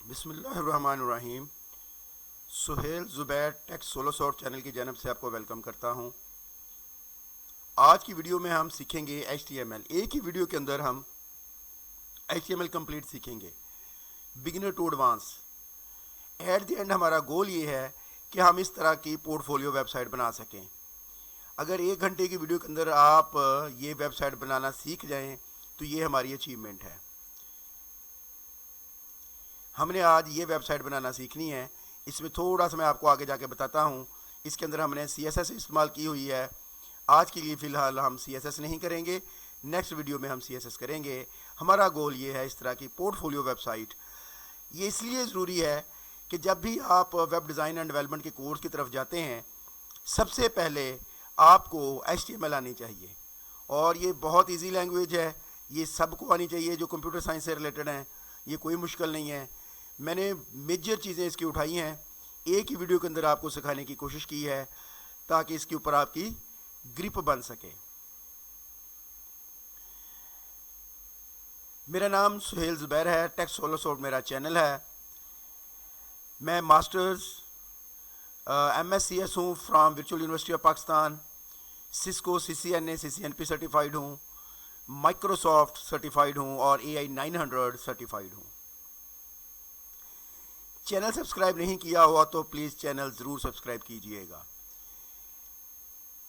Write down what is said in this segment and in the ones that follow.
बिस्मिल्लाहिर्रहमानिर्रहीम। Suhail Zubair tech solo soft channel की जानब से आपको वेलकम करता हूं। आज की वीडियो में हम सीखेंगे HTML। एक ही वीडियो के अंदर हम HTML कंप्लीट सीखेंगे, beginner to advance. At the end हमारा गोल ये है कि हम इस तरह की पोर्टफोलियो वेबसाइट बना सकें। अगर 1 घंटे की वीडियो के अंदर आप ये वेबसाइट बनाना सीख जाएं तो ये हमारी अचीवमेंट है। हमने आज ये वेबसाइट बनाना सीखनी है। इसमें थोड़ा सा मैं आपको आगे जाके बताता हूँ। इसके अंदर हमने CSS इस्तेमाल की हुई है। आज के लिए फ़िलहाल हम CSS नहीं करेंगे, नेक्स्ट वीडियो में हम CSS करेंगे। हमारा गोल ये है इस तरह की पोर्टफोलियो वेबसाइट। ये इसलिए ज़रूरी है कि जब भी आप वेब डिज़ाइन एंड डेवलपमेंट के कोर्स की तरफ जाते हैं, सबसे पहले आपको HTML आनी चाहिए। और ये बहुत ईजी लैंग्वेज है, ये सबको आनी चाहिए जो कंप्यूटर साइंस से रिलेटेड हैं। ये कोई मुश्किल नहीं है। मैंने मेजर चीज़ें इसकी उठाई हैं, एक ही वीडियो के अंदर आपको सिखाने की कोशिश की है ताकि इसके ऊपर आपकी ग्रिप बन सके। मेरा नाम सुहेल ज़ुबैर है, टेक सोलो सॉफ्ट मेरा चैनल है। मैं मास्टर्स MScs हूँ from virtual university of Pakistan. Cisco CCNA CCNP certified हूँ, माइक्रोसॉफ्ट सर्टिफाइड हूँ और AI 900 सर्टिफाइड हूँ। चैनल सब्सक्राइब नहीं किया हुआ तो प्लीज़ चैनल ज़रूर सब्सक्राइब कीजिएगा।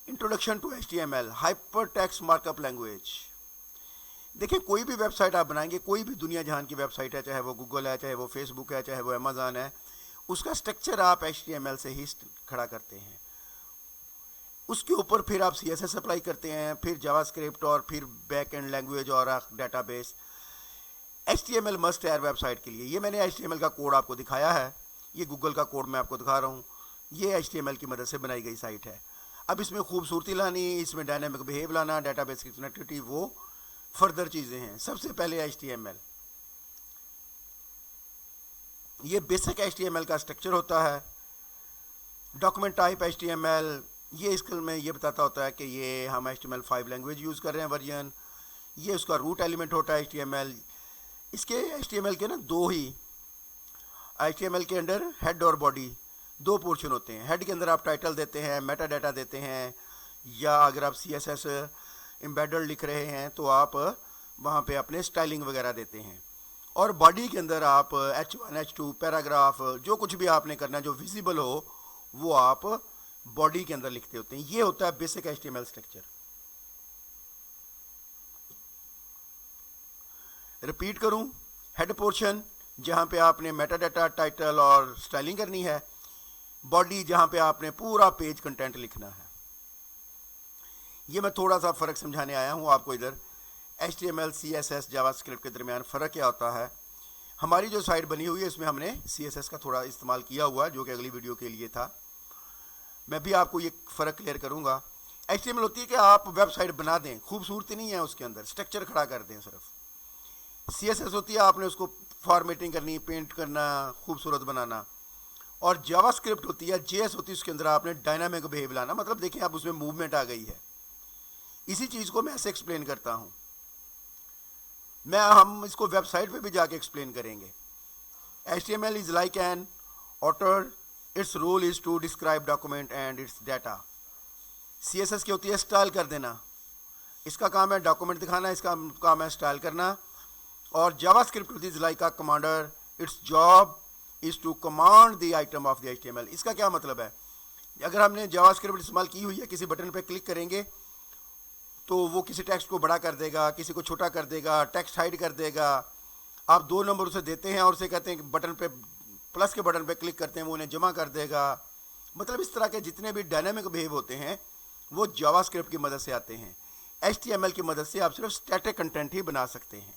Introduction to HTML, hyper text markup language. देखिए, कोई भी वेबसाइट आप बनाएंगे, कोई भी दुनिया जहान की वेबसाइट है, चाहे वो गूगल है, चाहे वो फेसबुक है, चाहे वो अमेज़न है, उसका स्ट्रक्चर आप HTML से ही खड़ा करते हैं। उसके ऊपर फिर आप CSS अप्लाई करते हैं, फिर जावास्क्रिप्ट और फिर बैक एंड लैंग्वेज और डेटाबेस। HTML मस्ट है वेबसाइट के लिए। ये मैंने HTML का कोड आपको दिखाया है, ये गूगल का कोड मैं आपको दिखा रहा हूँ। ये HTML की मदद से बनाई गई साइट है। अब इसमें खूबसूरती लानी, इसमें डायनामिक बिहेव लाना, डेटाबेस की कनेक्टिविटी, वो फर्दर चीज़ें हैं। सबसे पहले HTML, ये बेसिक HTML का स्ट्रक्चर होता है। डॉक्यूमेंट टाइप HTML, ये इसके में ये बताता होता है कि ये हम HTML5 लैंग्वेज यूज़ कर रहे हैं वर्जन। ये उसका रूट एलिमेंट होता है HTML। इसके HTML के ना दो ही, HTML के अंदर हेड और बॉडी दो पोर्शन होते हैं। हेड के अंदर आप टाइटल देते हैं, मेटा डाटा देते हैं, या अगर आप CSS एम्बेडेड लिख रहे हैं तो आप वहाँ पे अपने स्टाइलिंग वगैरह देते हैं। और बॉडी के अंदर आप H1 H2 पैराग्राफ, जो कुछ भी आपने करना जो विजिबल हो वो आप बॉडी के अंदर लिखते होते हैं। ये होता है बेसिक HTML स्ट्रक्चर। रिपीट करूं, हेड पोर्शन जहां पे आपने मेटा डाटा, टाइटल और स्टाइलिंग करनी है। बॉडी जहां पे आपने पूरा पेज कंटेंट लिखना है। ये मैं थोड़ा सा फ़र्क समझाने आया हूं आपको इधर। HTML CSS जावास्क्रिप्ट के दरमियान फ़र्क क्या होता है। हमारी जो साइट बनी हुई है इसमें हमने CSS का थोड़ा इस्तेमाल किया हुआ है, जो कि अगली वीडियो के लिए था। मैं भी आपको ये फ़र्क क्लियर करूँगा। HTML होती है कि आप वेबसाइट बना दें, खूबसूरती नहीं है उसके अंदर, स्ट्रक्चर खड़ा कर दें सिर्फ। CSS होती है आपने उसको फॉर्मेटिंग करनी, पेंट करना, खूबसूरत बनाना। और जावास्क्रिप्ट होती है, JS होती है, उसके अंदर आपने डायनामिक बिहेव लाना। मतलब देखिए, अब उसमें मूवमेंट आ गई है। इसी चीज़ को मैं ऐसे एक्सप्लेन करता हूँ। हम इसको वेबसाइट पे भी जाके एक्सप्लेन करेंगे। HTML is like an author, its role is to describe document and its data. CSS की होती है स्टाइल कर देना, इसका काम है डॉक्यूमेंट दिखाना, इसका काम है स्टाइल करना। और जावास्क्रिप्ट होती है like a commander, its job is to command the item of the HTML। इसका क्या मतलब है, अगर हमने जावास्क्रिप्ट इस्तेमाल की हुई है, किसी बटन पे क्लिक करेंगे तो वो किसी टेक्स्ट को बड़ा कर देगा, किसी को छोटा कर देगा, टेक्स्ट हाइड कर देगा। आप 2 नंबर उसे देते हैं और उसे कहते हैं कि बटन पे, प्लस के बटन पे क्लिक करते हैं, वो उन्हें जमा कर देगा। मतलब इस तरह के जितने भी डायनामिक बिहेव होते हैं वो जावास्क्रिप्ट की मदद से आते हैं। HTML की मदद से आप सिर्फ स्टैटिक कंटेंट ही बना सकते हैं।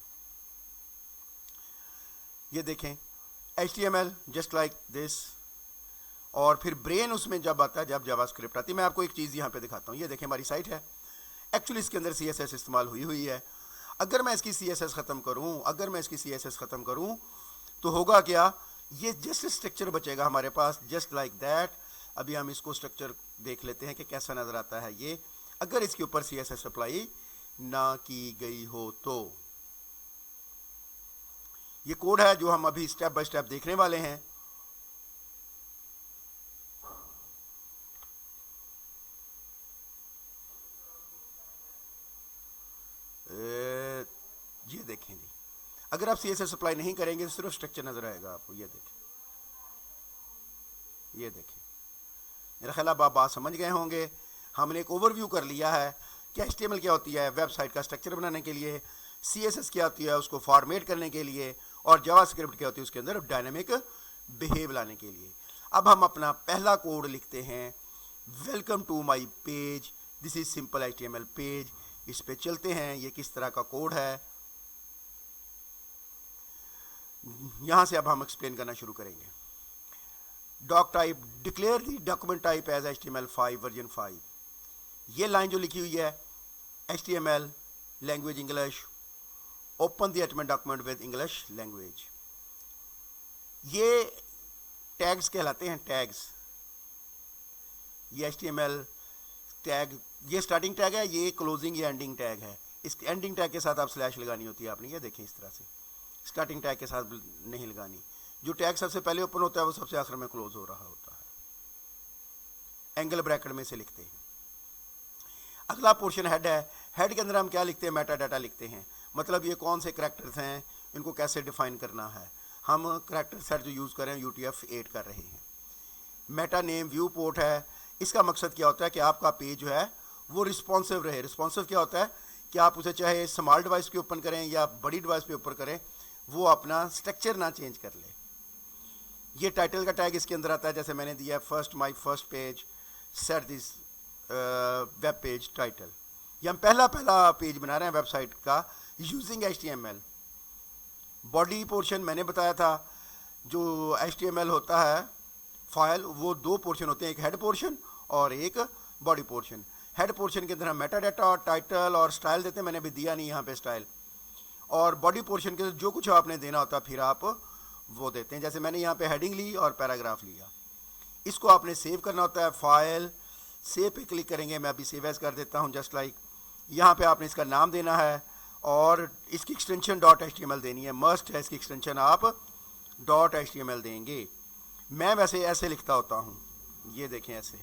ये देखें, HTML जस्ट लाइक दिस। और फिर ब्रेन उसमें जब आता है, जब जावास्क्रिप्ट आती है। मैं आपको एक चीज़ यहाँ पे दिखाता हूँ। ये देखें, हमारी साइट है। एक्चुअली इसके अंदर CSS इस्तेमाल हुई है। अगर मैं इसकी CSS ख़त्म करूँ तो होगा क्या, ये जस्ट स्ट्रक्चर बचेगा हमारे पास, जस्ट लाइक दैट। अभी हम इसको स्ट्रक्चर देख लेते हैं कि कैसा नज़र आता है ये, अगर इसके ऊपर CSS अप्लाई ना की गई हो तो। ये कोड है जो हम अभी स्टेप बाय स्टेप देखने वाले हैं। ये देखें जी, अगर आप CSS अप्लाई नहीं करेंगे तो सिर्फ स्ट्रक्चर नजर आएगा आपको। ये देखें, ये देखें, मेरा ख्याल आप बात समझ गए होंगे। हमने एक ओवरव्यू कर लिया है कि HTML क्या होती है वेबसाइट का स्ट्रक्चर बनाने के लिए, CSS क्या होती है उसको फॉर्मेट करने के लिए, और जावास्क्रिप्ट क्या होती है उसके अंदर डायनामिक बिहेव लाने के लिए। अब हम अपना पहला कोड लिखते हैं, welcome to my page, this is simple HTML page. इस पे चलते हैं, ये किस तरह का कोड है, यहां से अब हम एक्सप्लेन करना शुरू करेंगे। Doctype, declare the document type as HTML5 version 5। ये लाइन जो लिखी हुई है HTML language English, open the HTML document with English language. ये टैग्स कहलाते हैं, टैग्स। ये HTML टैग, ये स्टार्टिंग टैग है, ये क्लोजिंग या एंडिंग टैग है। इस एंडिंग टैग के साथ आप स्लैश लगानी होती है आपने, ये देखें इस तरह से, स्टार्टिंग टैग के साथ नहीं लगानी। जो टैग सबसे पहले ओपन होता है वो सबसे आखिर में क्लोज हो रहा होता है, एंगल ब्रैकेट में से लिखते हैं। अगला पोर्शन हेड है। हेड के अंदर हम क्या लिखते हैं, मेटा डाटा लिखते हैं, मतलब ये कौन से करैक्टर्स हैं, इनको कैसे डिफाइन करना है। हम करैक्टर सेट जो यूज़ कर रहे हैं UTF-8 कर रहे हैं। मेटा नेम व्यू पोर्ट है, इसका मकसद क्या होता है कि आपका पेज जो है वो रिस्पॉन्सिव रहे। रिस्पॉन्सिव क्या होता है कि आप उसे चाहे स्मॉल डिवाइस पे ओपन करें या बड़ी डिवाइस पे ओपन करें, वो अपना स्ट्रक्चर ना चेंज कर ले। ये टाइटल का टैग इसके अंदर आता है, जैसे मैंने दिया first my first page set this web page title. ये हम पहला पेज बना रहे हैं वेबसाइट का यूजिंग HTML। बॉडी पोर्शन मैंने बताया था, जो HTML होता है फाइल, वो दो पोर्शन होते हैं, एक हेड पोर्शन और एक बॉडी पोर्शन। हेड पोर्शन के अंदर हम मेटा डाटा और टाइटल और स्टाइल देते हैं, मैंने अभी दिया नहीं यहाँ पे स्टाइल। और बॉडी पोर्शन के जो कुछ आपने देना होता है फिर आप वो देते हैं, जैसे मैंने यहाँ पे हेडिंग ली और पैराग्राफ लिया। इसको आपने सेव करना होता है, फाइल सेव पे क्लिक करेंगे, मैं अभी सेव एज कर देता हूँ जस्ट लाइक। यहाँ पे आपने इसका नाम देना है और इसकी एक्सटेंशन .html देनी है, मस्ट है इसकी एक्सटेंशन आप .html देंगे। मैं वैसे ऐसे लिखता होता हूँ, ये देखें ऐसे,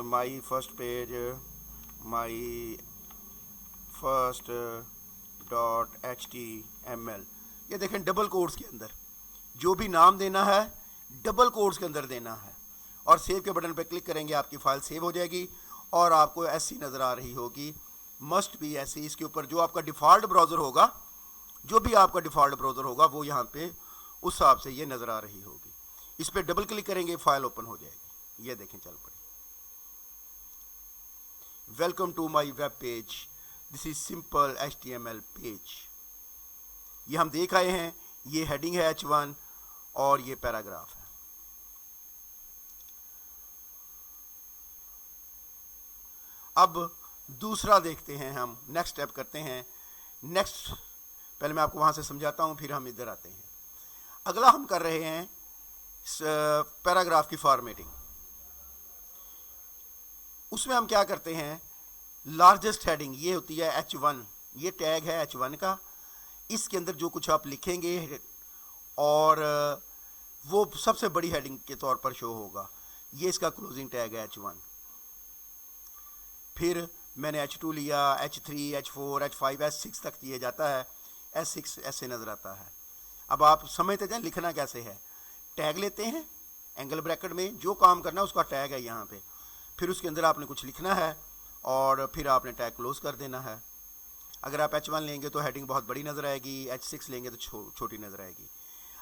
my first page my first .html। ये देखें डबल कोट्स के अंदर जो भी नाम देना है डबल कोट्स के अंदर देना है, और सेव के बटन पर क्लिक करेंगे आपकी फाइल सेव हो जाएगी और आपको ऐसी नज़र आ रही होगी, मस्ट बी ऐसी। इसके ऊपर जो आपका डिफ़ॉल्ट ब्राउज़र होगा, जो भी आपका डिफ़ॉल्ट ब्राउज़र होगा वो यहाँ पे उस हिसाब से ये नज़र आ रही होगी। इस पर डबल क्लिक करेंगे फाइल ओपन हो जाएगी। ये देखें चल पड़ी, welcome to my web page, this is simple HTML page. ये हम देख आए हैं, ये हेडिंग है H1 और ये पैराग्राफ है। अब दूसरा देखते हैं, हम नेक्स्ट स्टेप करते हैं। नेक्स्ट पहले मैं आपको वहाँ से समझाता हूँ, फिर हम इधर आते हैं। अगला हम कर रहे हैं पैराग्राफ की फॉर्मेटिंग। उसमें हम क्या करते हैं, लार्जेस्ट हेडिंग ये होती है H1, ये टैग है H1 का। इसके अंदर जो कुछ आप लिखेंगे और वो सबसे बड़ी हेडिंग के तौर पर शो होगा, ये इसका क्लोजिंग टैग है H1। फिर मैंने H2 लिया, H3, H4, H5, S6 तक दिए जाता है, S6 ऐसे नज़र आता है। अब आप समझते जाएं लिखना कैसे है। टैग लेते हैं एंगल ब्रैकेट में, जो काम करना है उसका टैग है यहाँ पे, फिर उसके अंदर आपने कुछ लिखना है और फिर आपने टैग क्लोज कर देना है। अगर आप H1 लेंगे तो हेडिंग बहुत बड़ी नज़र आएगी, H6 लेंगे तो छोटी नज़र आएगी।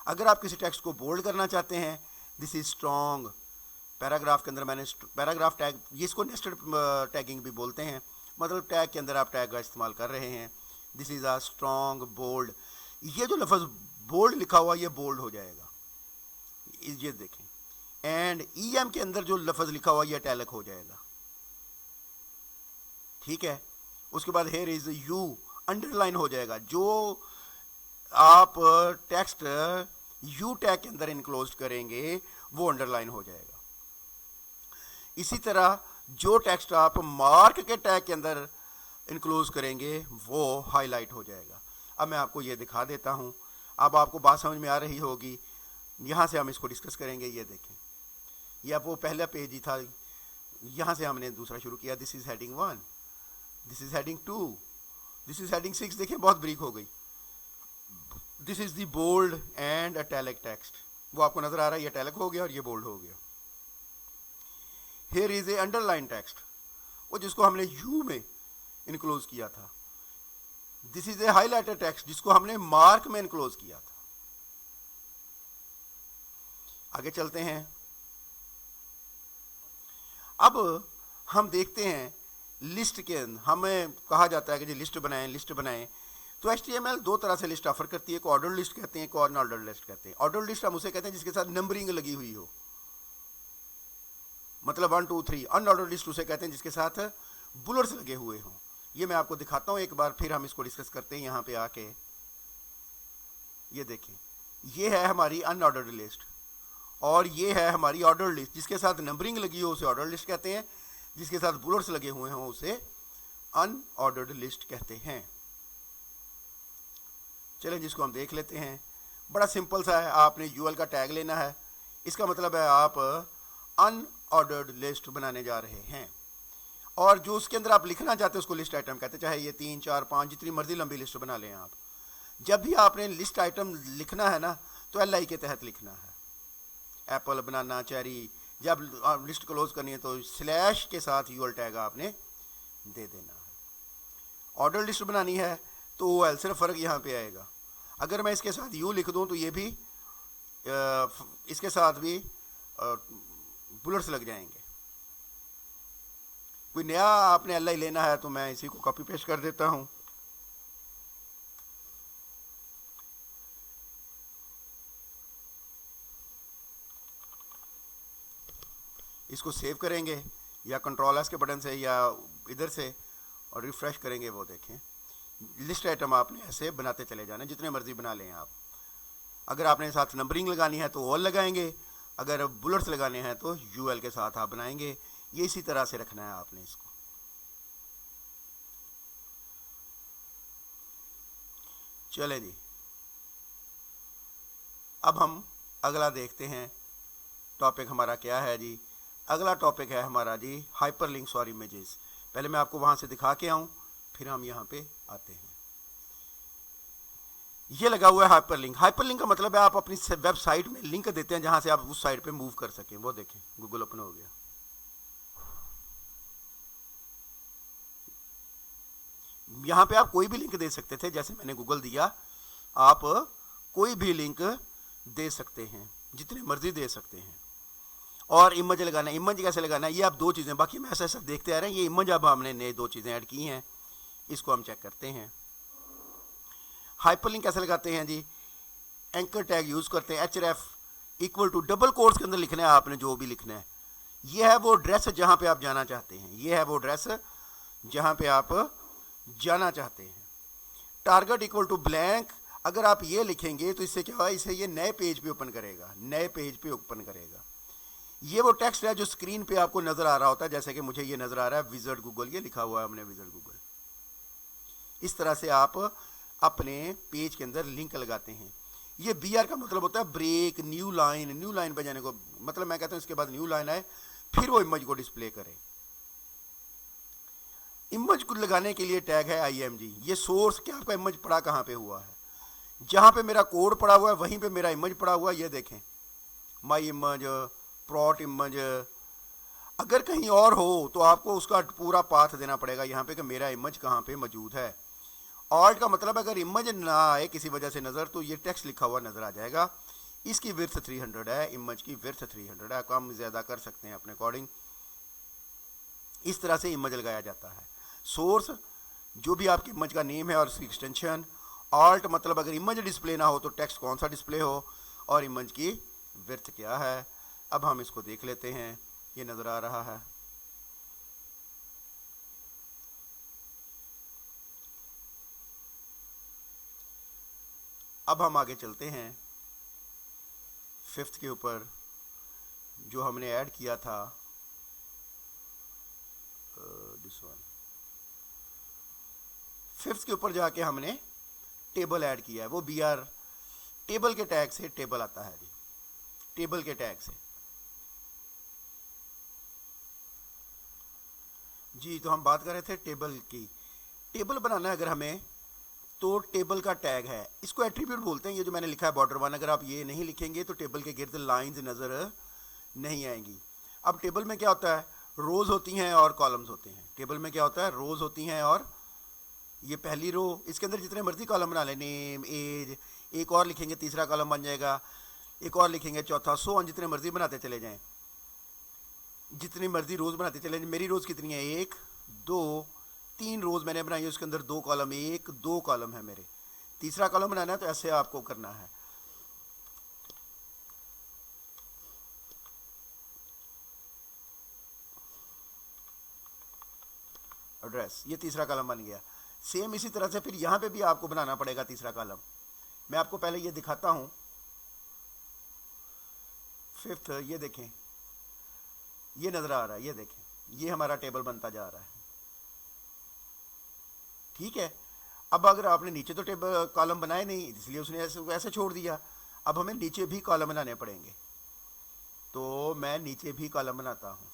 अगर आप किसी टेक्स्ट को बोल्ड करना चाहते हैं, दिस इज स्ट्रॉन्ग। पैराग्राफ के अंदर मैंने पैराग्राफ टैग, ये इसको नेस्टेड टैगिंग भी बोलते हैं, मतलब टैग के अंदर आप टैग का इस्तेमाल कर रहे हैं। This is a strong bold. ये जो लफ्ज़ बोल्ड लिखा हुआ ये बोल्ड हो जाएगा, ये देखें। एंड EM के अंदर जो लफ्ज़ लिखा हुआ ये इटैलिक हो जाएगा, ठीक है। उसके बाद हेयर इज यू, अंडरलाइन हो जाएगा। जो आप टेक्स्ट यू टैग के अंदर इनक्लोज करेंगे वो अंडरलाइन हो जाएगा। इसी तरह जो टेक्स्ट आप मार्क के टैग के अंदर इनक्लोज करेंगे वो हाईलाइट हो जाएगा। अब मैं आपको ये दिखा देता हूँ, अब आपको बात समझ में आ रही होगी। यहाँ से हम इसको डिस्कस करेंगे। ये देखें, ये अब वो पहला पेज ही था, यहाँ से हमने दूसरा शुरू किया। This is heading 1, this is heading 2, this is heading 6। देखें बहुत ब्रीक हो गई। This is the bold and italic text, वो आपको नज़र आ रहा है, ये अटैलिक हो गया और ये बोल्ड हो गया। Here is a underline text, वो जिसको हमने यू में इनक्लोज किया था। This is a highlighted text, जिसको हमने मार्क में इनक्लोज किया था। आगे चलते हैं। अब हम देखते हैं लिस्ट के अंदर हमें कहा जाता है कि जी लिस्ट बनाएं, लिस्ट बनाएं। तो HTML दो तरह से लिस्ट ऑफर करती है, एक ऑर्डर लिस्ट कहते हैं, एक और अनऑर्डर्ड लिस्ट कहते हैं। ऑर्डर लिस्ट हम उसे कहते हैं जिसके साथ नंबरिंग लगी हुई हो, मतलब 1 2 3। अनऑर्डर्ड लिस्ट उसे कहते हैं जिसके साथ बुलेट्स लगे हुए हों। ये मैं आपको दिखाता हूँ एक बार, फिर हम इसको डिस्कस करते हैं। यहाँ पे आके ये देखें, ये है हमारी अनऑर्डर्ड लिस्ट और ये है हमारी ऑर्डर लिस्ट। जिसके साथ नंबरिंग लगी हो उसे ऑर्डर लिस्ट कहते हैं, जिसके साथ बुलेट्स लगे हुए हों उसे अनऑर्डर्ड लिस्ट कहते हैं। चलें जिसको हम देख लेते हैं। बड़ा सिंपल सा है, आपने यूएल का टैग लेना है। इसका मतलब है आप अनऑर्डर्ड लिस्ट बनाने जा रहे हैं, और जो उसके अंदर आप लिखना चाहते हैं उसको लिस्ट आइटम कहते हैं। चाहे ये 3 4 5 जितनी मर्जी लंबी लिस्ट बना लें आप। जब भी आपने लिस्ट आइटम लिखना है ना, तो LI के तहत लिखना है। एप्पल, बनाना, चेरी। जब लिस्ट क्लोज करनी है तो स्लैश के साथ यूएल टैग आपने दे देना है। ऑर्डर लिस्ट बनानी है तो OL, सिर्फ फ़र्क यहाँ पे आएगा। अगर मैं इसके साथ यू लिख दूँ तो ये भी इसके साथ भी बुलेट्स लग जाएंगे। कोई नया आपने LI लेना है तो मैं इसी को कॉपी पेस्ट कर देता हूँ। इसको सेव करेंगे या कंट्रोल S के बटन से या इधर से और रिफ्रेश करेंगे। वो देखें, लिस्ट आइटम आपने ऐसे बनाते चले जाना, जितने मर्जी बना लें आप। अगर आपने साथ नंबरिंग लगानी है तो ऑल लगाएंगे, अगर बुलेट्स लगाने हैं तो UL के साथ आप बनाएंगे। ये इसी तरह से रखना है आपने इसको। चले जी, अब हम अगला देखते हैं। टॉपिक हमारा क्या है जी? अगला टॉपिक है हमारा जी हाइपरलिंक्स और इमेजेस। पहले मैं आपको वहाँ से दिखा के आऊँ, फिर हम यहाँ पे आते हैं। ये लगा हुआ है हाइपरलिंक। हाइपरलिंक का मतलब है आप अपनी वेबसाइट में लिंक देते हैं जहाँ से आप उस साइट पे मूव कर सकें। वो देखें, गूगल ओपन हो गया। यहाँ पे आप कोई भी लिंक दे सकते थे, जैसे मैंने गूगल दिया। आप कोई भी लिंक दे सकते हैं, जितने मर्जी दे सकते हैं। और इमेज लगाना, इमेज कैसे लगाना है, ये आप दो चीज़ें, बाकी मैं ऐसा ऐसा देखते आ रहे हैं। ये इमेज अब हमने नए दो चीज़ें ऐड की हैं, इसको हम चेक करते हैं। हाइपरलिंक कैसे लगाते हैं जी? एंकर टैग यूज़ करते हैं, href equal to double quotes के अंदर लिखना है आपने जो भी लिखना है। ये है वो एड्रेस जहाँ पे आप जाना चाहते हैं, ये है वो एड्रेस जहाँ पे आप जाना चाहते हैं। टारगेट इक्वल टू ब्लैंक, अगर आप ये लिखेंगे तो इससे क्या होगा, इसे ये नए पेज पे ओपन करेगा, नए पेज पे ओपन करेगा। ये वो टेक्स्ट है जो स्क्रीन पे आपको नज़र आ रहा होता है, जैसे कि मुझे ये नज़र आ रहा है विज़र्ड गूगल, ये लिखा हुआ है हमने विज़र्ड गूगल। इस तरह से आप अपने पेज के अंदर लिंक लगाते हैं। ये BR का मतलब होता है break, new line. New line पे जाने को मतलब मैं कहता हूँ इसके बाद न्यू लाइन आए, फिर वो इमेज को डिस्प्ले करे। इमेज को लगाने के लिए टैग है IMG। ये सोर्स क्या आपका इमेज पड़ा कहाँ पे हुआ है, जहाँ पे मेरा कोड पड़ा हुआ है वहीं पे मेरा इमेज पड़ा हुआ है। ये देखें, माई इमेज, प्लॉट इमेज। अगर कहीं और हो तो आपको उसका पूरा पाथ देना पड़ेगा यहाँ पे कि मेरा इमेज कहाँ पे मौजूद है। ऑल्ट का मतलब अगर इमेज ना आए किसी वजह से नज़र, तो ये टेक्स्ट लिखा हुआ नज़र आ जाएगा। इसकी विड्थ 300 है, इमेज की विड्थ 300 है, कम ज़्यादा कर सकते हैं अपने अकॉर्डिंग। इस तरह से इमेज लगाया जाता है। सोर्स जो भी आपकी इमेज का नेम है और उसकी एक्सटेंशन। ऑल्ट मतलब अगर इमेज डिस्प्ले ना हो तो टेक्स्ट कौन सा डिस्प्ले हो, और इमेज की विड्थ क्या है। अब हम इसको देख लेते हैं, ये नज़र आ रहा है। अब हम आगे चलते हैं 5th के ऊपर, जो हमने ऐड किया था दिस वन। फिफ्थ के ऊपर जाके हमने टेबल ऐड किया है, वो बी आर टेबल के टैग से टेबल आता है जी, टेबल के टैग से जी। तो हम बात कर रहे थे टेबल की। टेबल बनाना है अगर हमें, तो टेबल का टैग है, इसको एट्रीब्यूट बोलते हैं। ये जो मैंने लिखा है बॉर्डर वन, अगर आप ये नहीं लिखेंगे तो टेबल के गिर्द लाइंस नज़र नहीं आएंगी। अब टेबल में क्या होता है, रोज़ होती हैं और कॉलम्स होते हैं। टेबल में क्या होता है, रोज़ होती हैं और ये पहली रो, इसके अंदर जितने मर्जी कॉलम बना लें, नेम, एज, एक और लिखेंगे तीसरा कॉलम बन जाएगा, एक और लिखेंगे चौथा, सो ऑन, जितने मर्जी बनाते चले जाएं, जितनी मर्जी रोज़ बनाते चले जाएं। मेरी रोज़ कितनी है, 1 2 3 रोज़ मैंने बनाई है, उसके अंदर 2 कॉलम, 1 2 कॉलम है मेरे। तीसरा कॉलम बनाना है तो ऐसे आपको करना है। एड्रेस, ये तीसरा कॉलम बन गया। सेम इसी तरह से फिर यहाँ पे भी आपको बनाना पड़ेगा तीसरा कॉलम। मैं आपको पहले ये दिखाता हूँ। फिफ्थ, ये देखें, ये नज़र आ रहा है, ये देखें, ये हमारा टेबल बनता जा रहा है। ठीक है। अब अगर आपने नीचे तो टेबल कॉलम बनाए नहीं, इसलिए उसने ऐसे छोड़ दिया। अब हमें नीचे भी कॉलम बनाने पड़ेंगे, तो मैं नीचे भी कॉलम बनाता हूँ।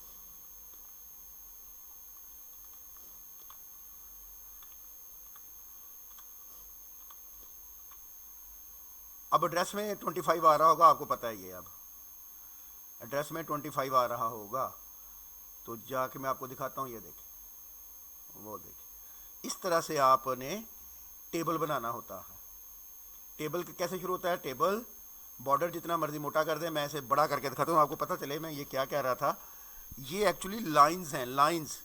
अब एड्रेस में 25 आ रहा होगा, आपको पता है ये। अब एड्रेस में 25 आ रहा होगा, तो जाके मैं आपको दिखाता हूँ। ये देखें, वो देखें, इस तरह से आपने टेबल बनाना होता है। टेबल कैसे शुरू होता है, टेबल बॉर्डर जितना मर्जी मोटा कर दें, मैं इसे बड़ा करके दिखाता हूँ आपको पता चले मैं ये क्या कह रहा था। ये एक्चुअली लाइंस हैं, लाइंस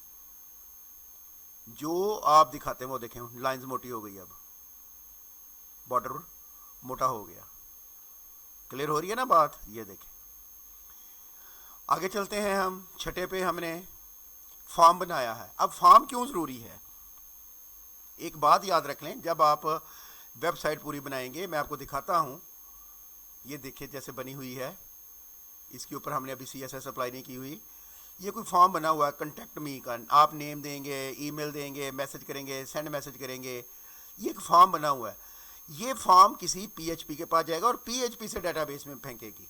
जो आप दिखाते हैं वो देखें, लाइंस मोटी हो गई, अब बॉर्डर मोटा हो गया। क्लियर हो रही है ना बात, ये देखें। आगे चलते हैं हम, छठे पे हमने फॉर्म बनाया है। अब फॉर्म क्यों ज़रूरी है, एक बात याद रख लें, जब आप वेबसाइट पूरी बनाएंगे, मैं आपको दिखाता हूँ। ये देखिए जैसे बनी हुई है, इसके ऊपर हमने अभी CSS अप्लाई नहीं की हुई। ये कोई फॉर्म बना हुआ है कंटेक्ट मी का, आप नेम देंगे, ईमेल देंगे, मैसेज करेंगे, सेंड मैसेज करेंगे, ये एक फॉर्म बना हुआ है। ये फॉर्म किसी PHP के पास जाएगा और PHP से डेटाबेस में फेंकेगी।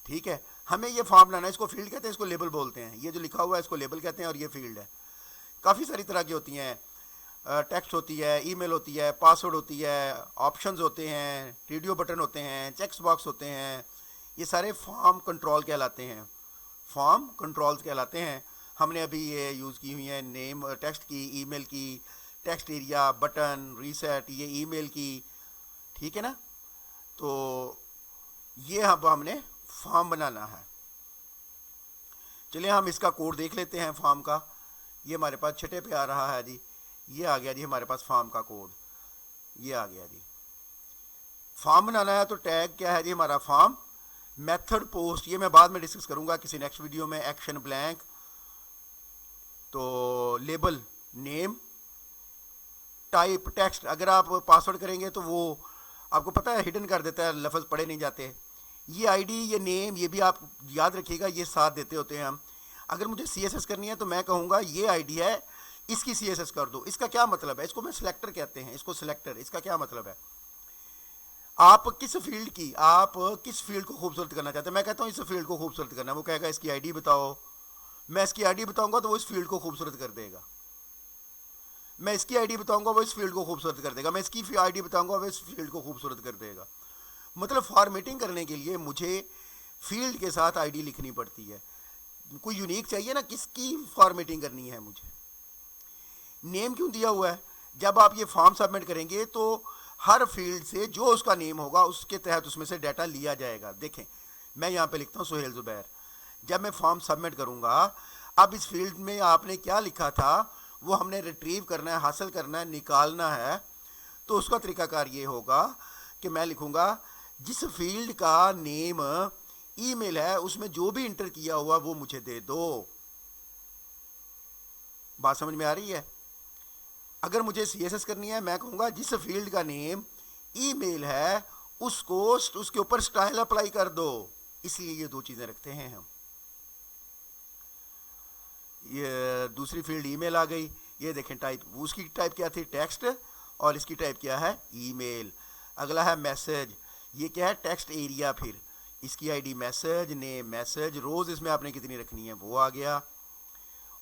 ठीक है, हमें ये फॉर्म बनाना है, इसको फील्ड कहते हैं, इसको लेबल बोलते हैं। ये जो लिखा हुआ है इसको लेबल कहते हैं और ये फील्ड है। काफ़ी सारी तरह की होती हैं, टेक्स्ट होती है, ईमेल होती है, पासवर्ड होती है, ऑप्शंस होते हैं, रेडियो बटन होते हैं, चेक्स बॉक्स होते हैं। ये सारे फॉर्म कंट्रोल कहलाते हैं, फॉर्म कंट्रोल्स कहलाते हैं। हमने अभी ये यूज़ की हुई हैं, नेम टेक्स्ट की, ईमेल की, टेक्स्ट एरिया, बटन, रीसेट, ये ईमेल की। ठीक है ना, तो ये अब हमने फॉर्म बनाना है। चलिए हम इसका कोड देख लेते हैं फॉर्म का। ये हमारे पास छठे पे आ रहा है जी, ये आ गया जी हमारे पास फॉर्म का कोड, ये आ गया जी। फॉर्म बनाना है तो टैग क्या है जी हमारा, फॉर्म, मेथड पोस्ट, ये मैं बाद में डिस्कस करूंगा किसी नेक्स्ट वीडियो में। एक्शन ब्लैंक, तो लेबल, नेम, टाइप, टेक्स्ट। अगर आप पासवर्ड करेंगे तो वो आपको पता है हिडन कर देता है, लफ्ज़ पढ़े नहीं जाते। ये आईडी, ये नेम, ये भी आप याद रखिएगा, ये साथ देते होते हैं हम। अगर मुझे CSS करनी है तो मैं कहूँगा ये आईडी है, इसकी CSS कर दो। इसका क्या मतलब है, इसको मैं सिलेक्टर कहते हैं, इसको सिलेक्टर। इसका क्या मतलब है, आप किस फील्ड की, आप किस फील्ड को खूबसूरत करना चाहते हैं। मैं कहता हूँ इस फील्ड को खूबसूरत करना है, वो कहेगा इसकी आईडी बताओ। मैं इसकी आईडी बताऊँगा तो वो इस फील्ड को खूबसूरत कर देगा। मैं इसकी आईडी बताऊँगा वो इस फील्ड को खूबसूरत कर देगा। मैं इसकी आईडी बताऊँगा वो इस फील्ड को खूबसूरत कर देगा। मतलब फॉर्मेटिंग करने के लिए मुझे फील्ड के साथ आईडी लिखनी पड़ती है। कोई यूनिक चाहिए ना, किसकी फॉर्मेटिंग करनी है मुझे। नेम क्यों दिया हुआ है, जब आप ये फॉर्म सबमिट करेंगे तो हर फील्ड से जो उसका नेम होगा उसके तहत उसमें से डाटा लिया जाएगा। देखें मैं यहाँ पे लिखता हूँ सोहेल ज़ुबैर। जब मैं फॉर्म सबमिट करूँगा, अब इस फील्ड में आपने क्या लिखा था वो हमने रिट्रीव करना है, हासिल करना है, निकालना है। तो उसका तरीकाकार ये होगा कि मैं लिखूँगा जिस फील्ड का नेम ईमेल है उसमें जो भी इंटर किया हुआ वो मुझे दे दो। बात समझ में आ रही है। अगर मुझे CSS करनी है, मैं कहूँगा जिस फील्ड का नेम ईमेल है उसको उसके ऊपर स्टाइल अप्लाई कर दो। इसलिए ये दो चीज़ें रखते हैं हम। ये दूसरी फील्ड ईमेल आ गई, ये देखें टाइप, उसकी टाइप क्या थी, टेक्स्ट, और इसकी टाइप क्या है, ईमेल। अगला है मैसेज, ये क्या है, टेक्स्ट एरिया, फिर इसकी आईडी मैसेज, नेम मैसेज, रोज़ इसमें आपने कितनी रखनी है वो आ गया,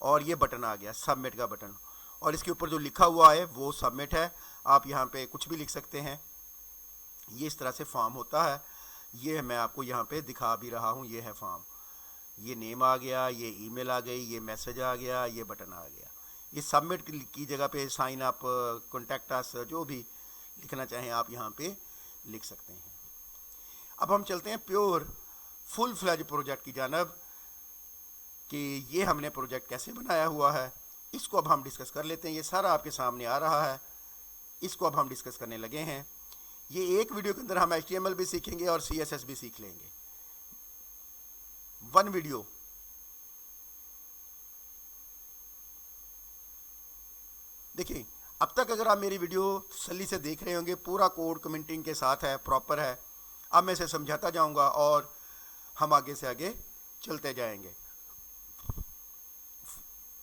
और ये बटन आ गया सबमिट का बटन, और इसके ऊपर जो लिखा हुआ है वो सबमिट है। आप यहाँ पे कुछ भी लिख सकते हैं। ये इस तरह से फॉर्म होता है। ये मैं आपको यहाँ पे दिखा भी रहा हूँ, ये है फॉर्म, ये नेम आ गया, ये ईमेल आ गई, ये मैसेज आ गया, ये बटन आ गया। ये सबमिट की जगह पे साइन अप, कॉन्टैक्ट अस, जो भी लिखना चाहें आप यहाँ पे लिख सकते हैं। अब हम चलते हैं प्योर फुल फ्लैज प्रोजेक्ट की जानब कि ये हमने प्रोजेक्ट कैसे बनाया हुआ है। इसको अब हम डिस्कस कर लेते हैं। ये सारा आपके सामने आ रहा है, इसको अब हम डिस्कस करने लगे हैं। ये एक वीडियो के अंदर हम HTML भी सीखेंगे और CSS भी सीख लेंगे, वन वीडियो। देखिए, अब तक अगर आप मेरी वीडियो तसल्ली से देख रहे होंगे, पूरा कोड कमेंटिंग के साथ है, प्रॉपर है। अब मैं इसे समझाता जाऊंगा और हम आगे से आगे चलते जाएंगे।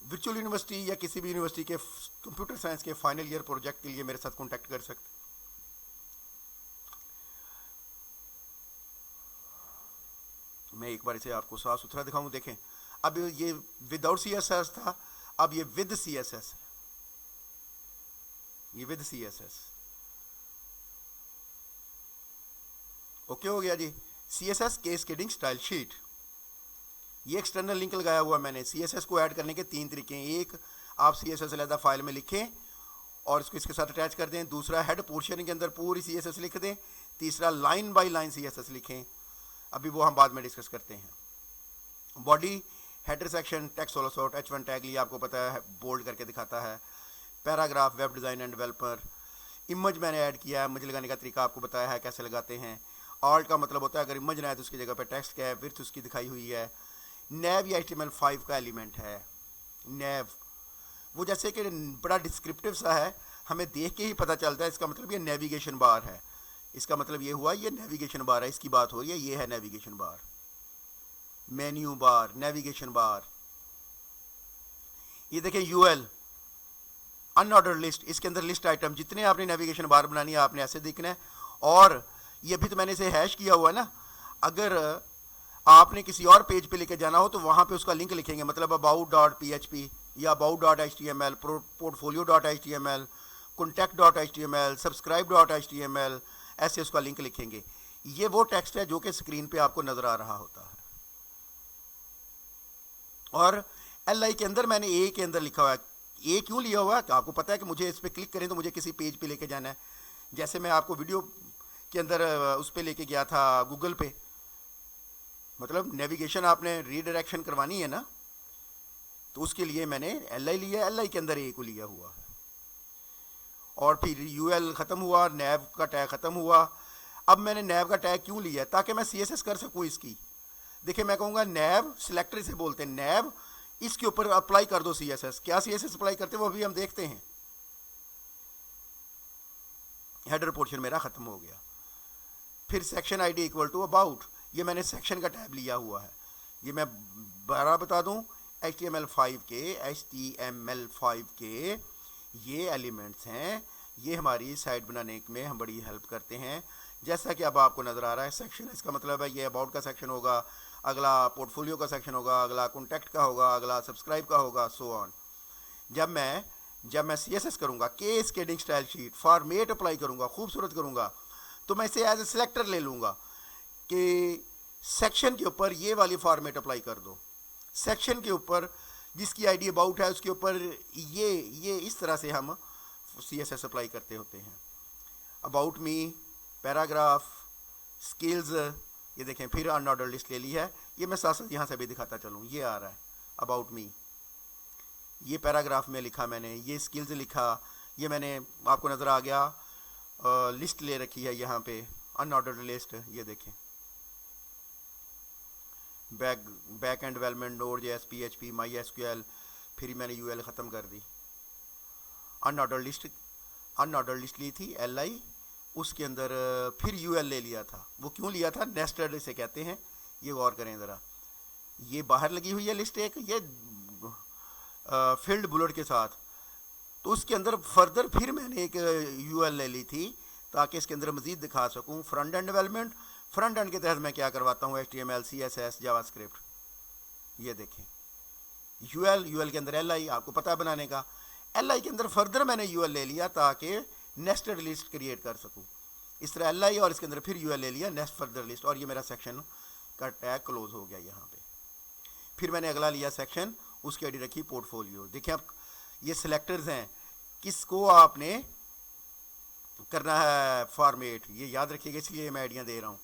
वर्चुअल यूनिवर्सिटी या किसी भी यूनिवर्सिटी के कंप्यूटर साइंस के फाइनल ईयर प्रोजेक्ट के लिए मेरे साथ कांटेक्ट कर सकते। मैं एक बार इसे आपको साफ सुथरा दिखाऊं। देखें, अब ये विदाउट CSS था, अब ये विद CSS है, ये विद CSS। ओके हो गया जी। CSS कैस्केडिंग स्टाइल शीट, ये एक्सटर्नल लिंक लगाया हुआ मैंने। CSS को ऐड करने के 3 तरीके हैं। एक, आप CSS अलग फाइल में लिखें और इसको इसके साथ अटैच कर दें। दूसरा, हेड पोर्शन के अंदर पूरी CSS लिख दें। तीसरा, लाइन बाय लाइन CSS लिखें। अभी वो हम बाद में डिस्कस करते हैं। Body, header section, text solo sort, H1 tag लिए आपको पता है, बोल्ड करके दिखाता है। Paragraph, web design end developer. Image मैंने ऐड किया है, इमेज लगाने का तरीका आपको बताया है कैसे लगाते हैं। ऑल्ट का मतलब होता है अगर इमेज ना है तो उसकी जगह पर टेक्स्ट क्या है, विड्थ उसकी दिखाई हुई है। नैव या HTML5 का एलिमेंट है। नैव वो जैसे कि बड़ा डिस्क्रिप्टिव सा है, हमें देख के ही पता चलता है, इसका मतलब ये नेविगेशन बार है। इसका मतलब ये हुआ ये नेविगेशन बार है, इसकी बात हो रही है, ये है navigation bar. Menu bar, navigation bar. ये देखें UL, अनऑर्डर्ड लिस्ट, इसके अंदर लिस्ट आइटम, जितने आपने नेविगेशन बार बनानी है आपने ऐसे देखना है। और ये भी तो मैंने इसे हैश किया हुआ है ना, अगर आपने किसी और पेज पे लेके जाना हो तो वहाँ पे उसका लिंक लिखेंगे, मतलब about.php या about.html, portfolio.html, contact.html, subscribe.html, ऐसे उसका लिंक लिखेंगे। ये वो टेक्स्ट है जो कि स्क्रीन पे आपको नज़र आ रहा होता है। और LI के अंदर मैंने A के अंदर लिखा हुआ है। A क्यों लिया हुआ है? तो आपको पता है कि मुझे इस पर क्लिक करें तो मुझे किसी पेज पे लेके जाना है। जैसे मैं आपको वीडियो के अंदर उस पर लेके गया था गूगल पे, मतलब नेविगेशन आपने रीडायरेक्शन करवानी है ना, तो उसके लिए मैंने LI लिया, LI के अंदर A को लिया हुआ है। और फिर UL ख़त्म हुआ, नैव का टैग ख़त्म हुआ। अब मैंने नैव का टैग क्यों लिया? ताकि मैं CSS कर सकूँ इसकी। देखिए, मैं कहूँगा नैव, सिलेक्टर से बोलते हैं, नैव, इसके ऊपर अप्लाई कर दो CSS। क्या CSS अप्लाई करते हैं वो अभी हम देखते हैं। हेडर पोर्शन मेरा ख़त्म हो गया। फिर section ID equal to about, ये मैंने सेक्शन का टैब लिया हुआ है। ये मैं बारह बता दूं, HTML5 के ये एलिमेंट्स हैं, ये हमारी साइट बनाने में हम बड़ी हेल्प करते हैं। जैसा कि अब आपको नज़र आ रहा है, सेक्शन, इसका मतलब है ये अबाउट का सेक्शन होगा, अगला पोर्टफोलियो का सेक्शन होगा, अगला कॉन्टैक्ट का होगा, अगला सब्सक्राइब का होगा, सो ऑन। जब मैं CSS करूँगा, cascading style sheet, format apply करूँगा, खूबसूरत करूँगा, तो मैं इसे एज ए सिलेक्टर ले लूँगा कि सेक्शन के ऊपर ये वाली फॉर्मेट अप्लाई कर दो। सेक्शन के ऊपर जिसकी ID अबाउट है उसके ऊपर ये इस तरह से हम CSS अप्लाई करते होते हैं। अबाउट मी, पैराग्राफ, स्किल्स, ये देखें, फिर अनऑर्डर लिस्ट ले ली है। ये मैं साथ साथ यहाँ से भी दिखाता चलूँ, ये आ रहा है अबाउट मी, ये पैराग्राफ में लिखा मैंने, ये स्किल्स लिखा, ये मैंने आपको नज़र आ गया। लिस्ट ले रखी है यहाँ पे, अनऑर्डर्ड लिस्ट, ये देखें, back and development, Node.js, PHP, MySQL, फिर मैंने UL ख़त्म कर दी। अनऑर्डर्ड लिस्ट ली थी LI, उसके अंदर फिर UL ले लिया था। वो क्यों लिया था? नेस्टेड इसे कहते हैं। ये गौर करें ज़रा, ये बाहर लगी हुई है लिस्ट एक, ये फील्ड बुलेट के साथ, तो उसके अंदर फर्दर फिर मैंने एक यूएल ले ली थी ताकि इसके अंदर मज़ीद दिखा सकूं front end development. Front end के तहत मैं क्या करवाता हूँ, HTML, CSS, जावास्क्रिप्ट। ये देखें यूएल के अंदर LI, आपको पता है बनाने का। LI के अंदर फर्दर मैंने यूएल ले लिया ताकि नेस्टेड लिस्ट क्रिएट कर सकूँ। इस तरह LI और इसके अंदर फिर यूएल ले लिया, नेक्स्ट फर्दर लिस्ट, और ये मेरा सेक्शन का टैग क्लोज हो गया यहाँ पे। फिर मैंने अगला लिया सेक्शन, उसकी आईडी रखी पोर्टफोलियो। देखिए आप ये सिलेक्टर्स हैं, किसको आपने करना है फॉर्मेट, ये याद रखिएगा, इसलिए मैं आइडिया दे रहा हूँ।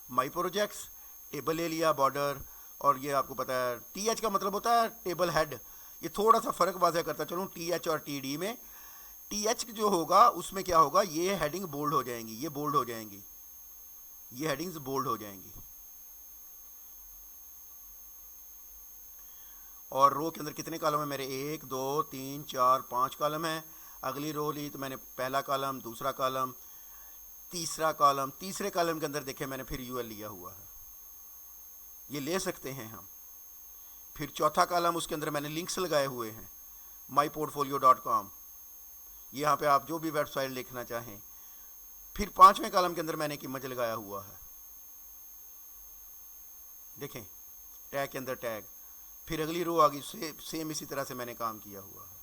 माई प्रोजेक्ट्स, टेबल ले लिया, बॉर्डर, और ये आपको पता है TH का मतलब होता है टेबल हेड। ये थोड़ा सा फ़र्क वाज़ह करता चलूँ TH और TD में। TH जो होगा उसमें क्या होगा, ये हेडिंग बोल्ड हो जाएंगी, ये बोल्ड हो जाएंगी, ये हेडिंग्स बोल्ड हो जाएंगी। और रो के अंदर कितने कॉलम है मेरे, 1 2 3 4 5 कॉलम है। अगली रो ली तो मैंने पहला कॉलम, दूसरा कॉलम, तीसरा कॉलम। तीसरे कॉलम के अंदर देखें मैंने फिर यूएल लिया हुआ है, ये ले सकते हैं हम। फिर चौथा कॉलम, उसके अंदर मैंने लिंक्स लगाए हुए हैं, myportfolio.com, यहाँ पे आप जो भी वेबसाइट लिखना चाहें। फिर पांचवें कॉलम के अंदर मैंने एक इमेज लगाया हुआ है, देखें टैग के अंदर टैग। फिर अगली रो आ गई, सेम इसी तरह से मैंने काम किया हुआ है।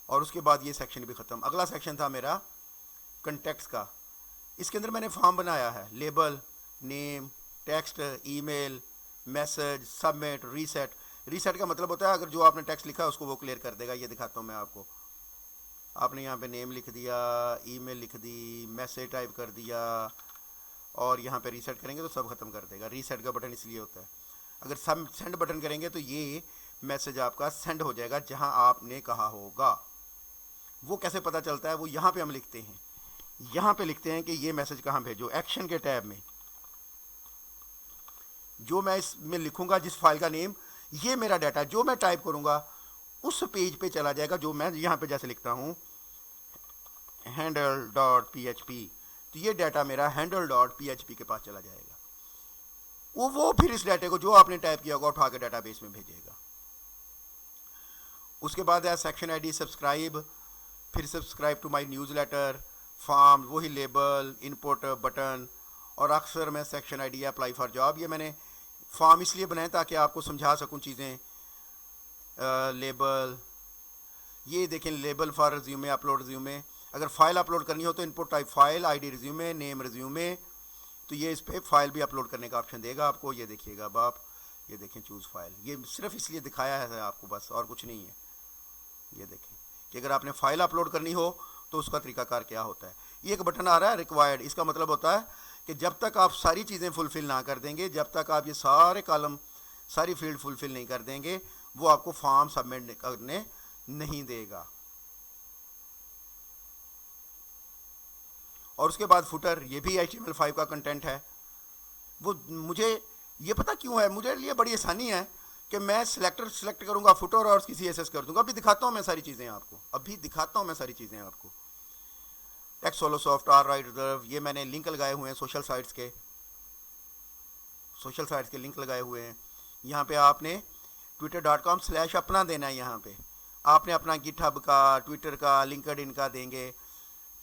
और उसके बाद ये सेक्शन भी ख़त्म। अगला सेक्शन था मेरा कंटेक्स्ट का। इसके अंदर मैंने फॉर्म बनाया है, label, name, text, email, message, submit, reset. Reset का मतलब होता है अगर जो आपने टेक्स्ट लिखा है उसको वो क्लियर कर देगा। ये दिखाता हूँ मैं आपको। आपने यहाँ पे नेम लिख दिया, ईमेल लिख दी, मैसेज टाइप कर दिया, और यहाँ पे रीसेट करेंगे तो सब ख़त्म कर देगा। रीसेट का बटन इसलिए होता है, अगर सब सेंड बटन करेंगे तो ये मैसेज आपका सेंड हो जाएगा जहाँ आपने कहा होगा। वो कैसे पता चलता है, वो यहाँ पे हम लिखते हैं, यहाँ पे लिखते हैं कि ये मैसेज कहाँ भेजो। एक्शन के टैब में जो मैं इसमें लिखूंगा, जिस फाइल का नेम, ये मेरा डाटा जो मैं टाइप करूंगा उस पेज पे चला जाएगा। जो मैं यहाँ पे जैसे लिखता हूँ handle.php, तो ये डाटा मेरा handle.php के पास चला जाएगा। वो फिर इस डाटे को जो आपने टाइप किया होगा उठा के डाटाबेस में भेजेगा। उसके बाद है सेक्शन आईडी, सब्सक्राइब, फिर subscribe to my newsletter, form, वही लेबल, इनपुट बटन, और अक्सर मैं section ID apply for job. ये मैंने फॉर्म इसलिए बनाए ताकि आपको समझा सकूं चीज़ें। लेबल, ये देखें label for resume, upload resume. अगर फाइल अपलोड करनी हो तो input type file, ID resume, name resume, तो ये इस पर फाइल भी अपलोड करने का ऑप्शन देगा आपको। ये देखिएगा अब आप, ये देखें चूज़ फाइल, ये सिर्फ इसलिए दिखाया है आपको बस, और कुछ नहीं है। ये देखें कि अगर आपने फाइल अपलोड करनी हो तो उसका तरीकाकार क्या होता है। ये एक बटन आ रहा है रिक्वायर्ड, इसका मतलब होता है कि जब तक आप सारी चीज़ें फुलफ़िल ना कर देंगे, जब तक आप ये सारे कॉलम, सारी फील्ड फुलफ़िल नहीं कर देंगे, वो आपको फॉर्म सबमिट करने नहीं देगा। और उसके बाद फुटर, ये भी HTML5 का कंटेंट है। वो मुझे ये पता क्यों है, मुझे लिए बड़ी आसानी है कि मैं सिलेक्टर सेलेक्ट करूंगा फुटर और उसकी CSS कर दूंगा। अभी दिखाता हूँ मैं सारी चीज़ें आपको, text solo soft, all right reserve, ये मैंने लिंक लगाए हुए हैं सोशल साइट्स के लिंक लगाए हुए हैं। यहाँ पे आपने twitter.com/ अपना देना है। यहाँ पे आपने अपना गिटहब का, ट्विटर का, लिंक्डइन का देंगे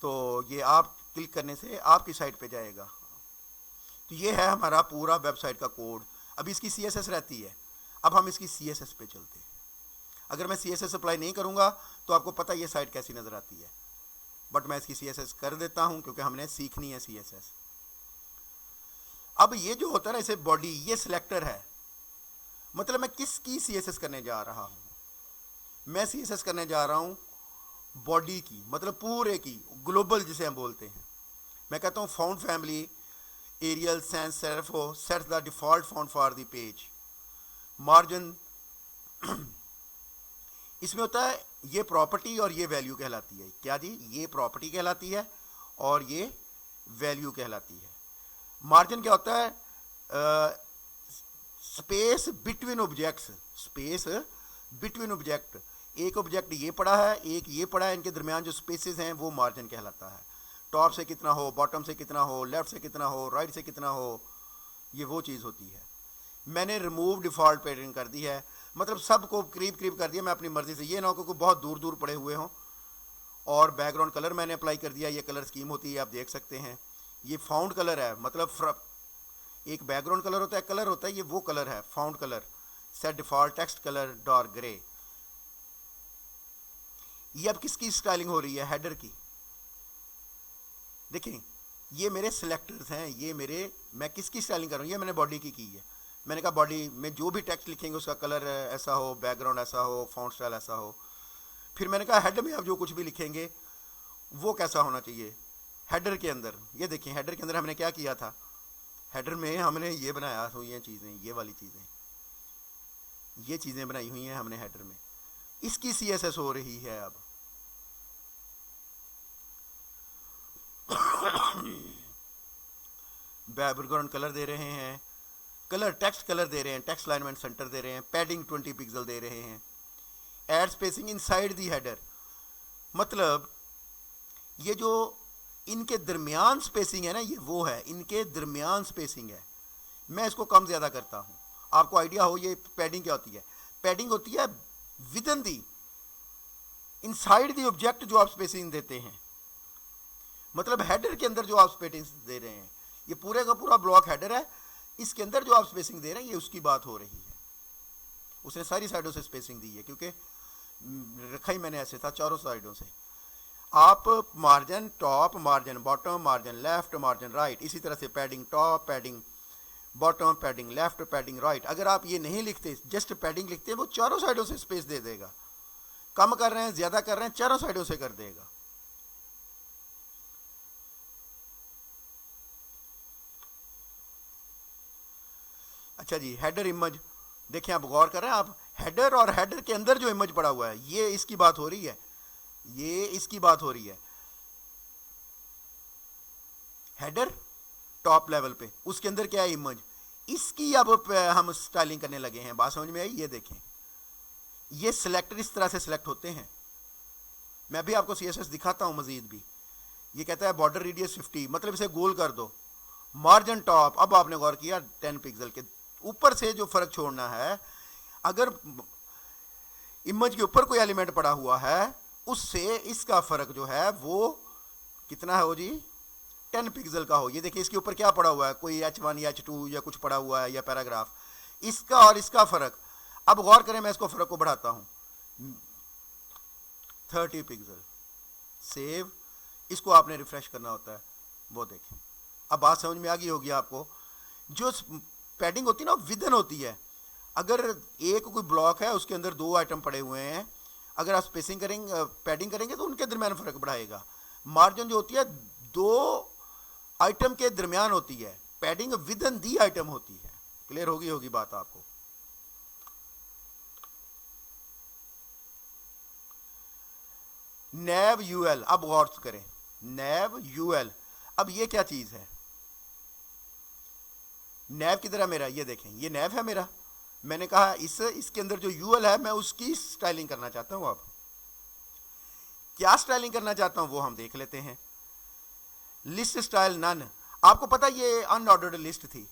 तो ये आप क्लिक करने से आपकी साइट पे जाएगा। तो ये है हमारा पूरा वेबसाइट का कोड। अभी इसकी CSS रहती है, अब हम इसकी CSS पे चलते हैं। अगर मैं CSS अप्लाई नहीं करूँगा तो आपको पता ये साइट कैसी नज़र आती है, बट मैं इसकी CSS कर देता हूँ क्योंकि हमने सीखनी है CSS। अब ये जो होता है ना, इसे बॉडी, ये सिलेक्टर है, मतलब मैं किसकी CSS करने जा रहा हूँ। मैं CSS करने जा रहा हूँ बॉडी की, मतलब पूरे की, ग्लोबल जिसे हम बोलते हैं। मैं कहता हूँ font family, Arial, sans serif हो, set the default font for the page, margin. इसमें होता है ये प्रॉपर्टी और ये वैल्यू कहलाती है। क्या जी, ये प्रॉपर्टी कहलाती है और ये वैल्यू कहलाती है। मार्जिन क्या होता है, space between objects, space between object. एक ऑब्जेक्ट ये पड़ा है, एक ये पड़ा है, इनके दरमियान जो स्पेसेस हैं वो मार्जिन कहलाता है। टॉप से कितना हो, बॉटम से कितना हो, लेफ्ट से कितना हो, राइट से कितना हो, ये वो चीज़ होती है। मैंने रिमूव डिफ़ॉल्ट पैटर्न कर दी है, मतलब सबको करीब करीब कर दिया मैं अपनी मर्ज़ी से, ये ना हो कि बहुत दूर दूर पड़े हुए हों। और बैकग्राउंड कलर मैंने अप्लाई कर दिया, ये कलर स्कीम होती है, आप देख सकते हैं। ये फाउंड कलर है, मतलब एक बैकग्राउंड कलर होता है, कलर होता है, ये वो कलर है found colour. Set default text colour dark grey. ये अब किसकी स्टाइलिंग हो रही है? हेडर की। देखें ये मेरे सिलेक्टर्स हैं, ये मेरे, मैं किसकी स्टाइलिंग कर रहा हूँ? ये मैंने बॉडी की है। मैंने कहा बॉडी में जो भी टेक्स्ट लिखेंगे उसका कलर ऐसा हो, बैकग्राउंड ऐसा हो, फॉन्ट स्टाइल ऐसा हो। फिर मैंने कहा हेड में अब जो कुछ भी लिखेंगे वो कैसा होना चाहिए? हेडर के अंदर ये देखें, हेडर के अंदर हमने क्या किया था? हेडर में हमने ये बनाया हुई हैं चीज़ें, ये वाली चीज़ें, ये चीज़ें बनाई हुई हैं हमने हेडर में। इसकी CSS हो रही है अब। बैकग्राउंड कलर दे रहे हैं, कलर टेक्स्ट कलर दे रहे हैं, टेक्स्ट अलाइनमेंट सेंटर दे रहे हैं, पैडिंग 20 पिक्सल दे रहे हैं, add spacing inside the header, मतलब ये जो इनके दरमियान स्पेसिंग है ना, ये वो है, इनके दरमियान स्पेसिंग है। मैं इसको कम ज़्यादा करता हूँ, आपको आइडिया हो ये पैडिंग क्या होती है। पैडिंग होती है with in the, inside the object जो आप स्पेसिंग देते हैं, मतलब हेडर के अंदर जो आप स्पेसिंग दे रहे हैं, ये पूरे का पूरा ब्लॉक हेडर है, इसके अंदर जो आप स्पेसिंग दे रहे हैं ये उसकी बात हो रही है। उसने सारी साइडों से स्पेसिंग दी है, क्योंकि रखा ही मैंने ऐसे था चारों साइडों से। आप margin top, margin bottom, margin left, margin right, इसी तरह से padding top, padding bottom, padding left, padding right. अगर आप ये नहीं लिखते, जस्ट पैडिंग लिखते हैं, वो चारों साइडों से स्पेस दे देगा। कम कर रहे हैं, ज़्यादा कर रहे हैं, चारों साइडों से कर देगा। अच्छा जी, हेडर इमेज देखें, आप गौर कर रहे हैं, आप हेडर और हेडर के अंदर जो इमेज पड़ा हुआ है, ये इसकी बात हो रही है, ये इसकी बात हो रही है। हेडर टॉप लेवल पे, उसके अंदर क्या है? इमेज। इसकी अब हम स्टाइलिंग करने लगे हैं। बात समझ में आई? ये देखें, ये सिलेक्टर इस तरह से सिलेक्ट होते हैं। मैं भी आपको CSS दिखाता हूं मजीद भी। ये कहता है बॉर्डर रेडियस 50, मतलब इसे गोल कर दो। मार्जिन टॉप, अब आपने गौर किया 10 पिक्सल के ऊपर से जो फर्क छोड़ना है, अगर इमेज के ऊपर कोई एलिमेंट पड़ा हुआ है, उससे इसका फर्क जो है वो कितना है? हो जी 10 पिक्सल का हो। ये देखिए इसके ऊपर क्या पड़ा हुआ है, कोई H1 या H2 या कुछ पड़ा हुआ है, या पैराग्राफ, इसका और इसका फर्क। अब गौर करें, मैं इसको फर्क को बढ़ाता हूं 30 पिक्सल। सेव, इसको आपने रिफ्रेश करना होता है, वो देखें। अब बात समझ में आ गई होगी आपको। जो पैडिंग होती है ना, विदन होती है। अगर एक कोई ब्लॉक है, उसके अंदर 2 आइटम पड़े हुए हैं, अगर आप स्पेसिंग करेंगे, पैडिंग करेंगे, तो उनके दरमियान फर्क बढ़ाएगा। मार्जिन जो होती है 2 आइटम के दरमियान होती है, padding with in the item होती है। क्लियर होगी बात आपको? नैव यूएल, अब गौर करें, नैव यूएल। अब ये क्या चीज है? नैव किधर है मेरा? ये देखें, ये नैव है मेरा। मैंने कहा इसके अंदर जो यूएल है, मैं उसकी स्टाइलिंग करना चाहता हूं। अब क्या स्टाइलिंग करना चाहता हूं वो हम देख लेते हैं। List style none. आपको पता ये अनऑर्डर्ड लिस्ट थी,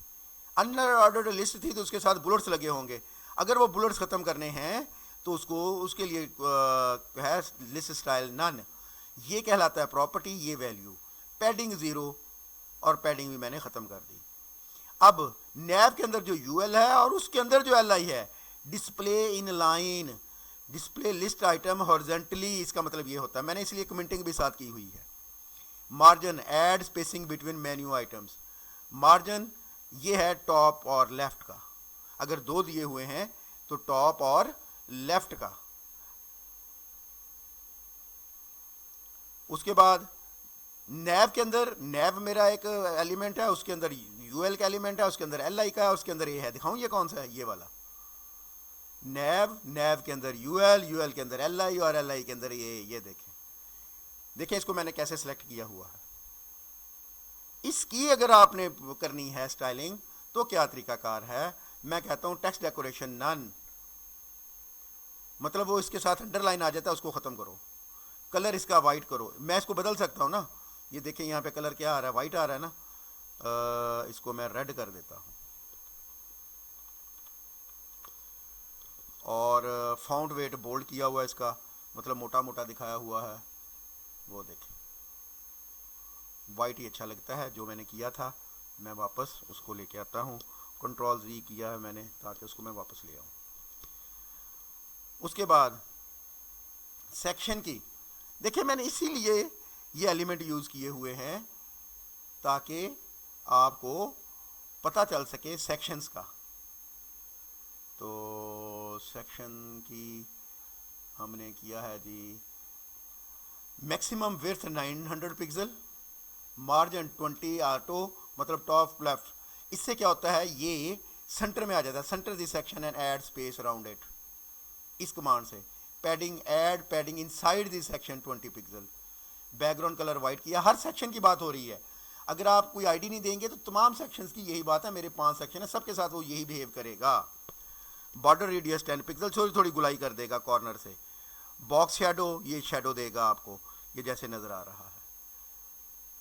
अनऑर्डर्ड लिस्ट थी, तो उसके साथ बुलेट्स लगे होंगे। अगर वो बुलेट्स खत्म करने हैं तो उसके लिए है लिस्ट स्टाइल नन। ये कहलाता है प्रॉपर्टी, ये वैल्यू। पैडिंग 0 और पैडिंग भी मैंने खत्म कर दी। अब नैव के अंदर जो यूएल है और उसके अंदर जो एलआई है, display in line, display list item horizontally, इसका मतलब ये होता है, मैंने इसलिए कमेंटिंग भी साथ की हुई है। Margin, add spacing between menu items. Margin ये है टॉप और लेफ्ट का, अगर 2 दिए हुए हैं तो टॉप और लेफ्ट का। उसके बाद नैव के अंदर, नैव मेरा एक एलिमेंट है, उसके अंदर यूएल का एलिमेंट है, उसके अंदर एलआई का है, उसके अंदर ये है। दिखाऊं ये कौन सा है? ये वाला नैव। नैव के अंदर यूएल, यूएल के अंदर एलआई, और एलआई के अंदर ये देखें इसको मैंने कैसे सिलेक्ट किया हुआ है। इसकी अगर आपने करनी है स्टाइलिंग तो क्या तरीकाकार है? मैं कहता हूं टेक्स्ट डेकोरेशन नन, मतलब वो इसके साथ अंडरलाइन आ जाता है, उसको खत्म करो। कलर इसका वाइट करो। मैं इसको बदल सकता हूं ना, ये देखें यहां पे कलर क्या आ रहा है? वाइट आ रहा है ना। इसको मैं रेड कर देता हूं। और फाउंड वेट बोल्ड किया हुआ है इसका, मतलब मोटा मोटा दिखाया हुआ है। वो देखें, वाइट ही अच्छा लगता है जो मैंने किया था। मैं वापस उसको लेके आता हूँ, कंट्रोल Z किया है मैंने ताकि उसको मैं वापस ले आऊँ। उसके बाद सेक्शन की, देखिए मैंने इसीलिए ये एलिमेंट यूज़ किए हुए हैं ताकि आपको पता चल सके सेक्शंस का। तो सेक्शन की हमने किया है जी, maximum width 900 pixel, margin 20 auto, मतलब टॉप लेफ्ट। इससे क्या होता है, ये सेंटर में आ जाता है, centre the section and add space around it. इस कमांड से padding, add padding inside the section 20 pixel. Background colour white किया, हर सेक्शन की बात हो रही है। अगर आप कोई आईडी नहीं देंगे तो तमाम सेक्शंस की यही बात है, मेरे 5 सेक्शन है, सबके साथ वो यही बिहेव करेगा। बॉर्डर रेडियस 10 पिक्सल, थोड़ी थोड़ी गुलाई कर देगा कॉर्नर से। बॉक्स शेडो, ये शेडो देगा आपको, ये जैसे नज़र आ रहा है,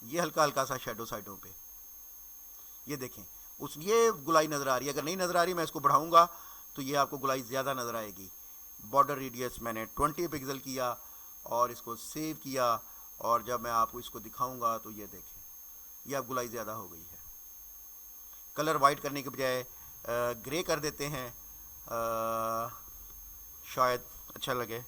ये हल्का हल्का सा शेडो साइडों पे, ये देखें उस, ये गुलाई नज़र आ रही है। अगर नहीं नज़र आ रही मैं इसको बढ़ाऊंगा तो ये आपको गुलाई ज़्यादा नज़र आएगी। बॉर्डर रेडियस मैंने 20 पिक्सल किया और इसको सेव किया, और जब मैं आपको इसको दिखाऊंगा तो ये देखें, ये अब गुलाई ज़्यादा हो गई है। कलर वाइट करने के बजाय ग्रे कर देते हैं, शायद अच्छा लगे।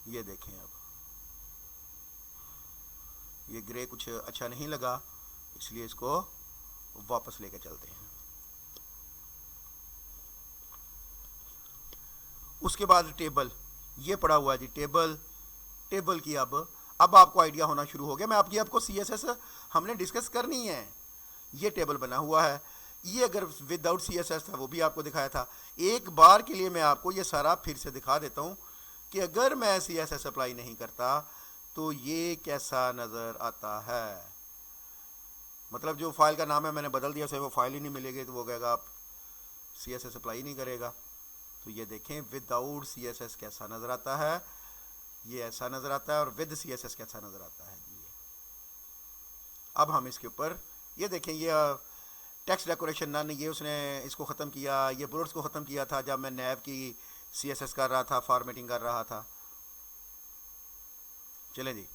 ये देखें, अब ये ग्रे कुछ अच्छा नहीं लगा, इसलिए इसको वापस लेकर चलते हैं। उसके बाद टेबल, ये पड़ा हुआ है जी टेबल। टेबल की अब आपको आइडिया होना शुरू हो गया। मैं आपको CSS हमने डिस्कस करनी है। ये टेबल बना हुआ है, ये अगर विदाउट CSS था वो भी आपको दिखाया था। एक बार के लिए मैं आपको ये सारा फिर से दिखा देता हूँ कि अगर मैं CSS अप्लाई नहीं करता तो ये कैसा नज़र आता है। मतलब जो फाइल का नाम है मैंने बदल दिया, उसे वो फाइल ही नहीं मिलेगी, तो वो कहेगा आप CSS अप्लाई नहीं करेगा। तो ये देखें विदाउट CSS कैसा नज़र आता है, ये ऐसा नज़र आता है, और विद CSS कैसा नज़र आता है ये। अब हम इसके ऊपर ये देखें, ये टेक्स्ट डेकोरेशन नन, ये उसने इसको ख़त्म किया, ये बुलेट्स को ख़त्म किया था जब मैं नैब की CSS कर रहा था, फॉर्मेटिंग कर रहा था। चले जी,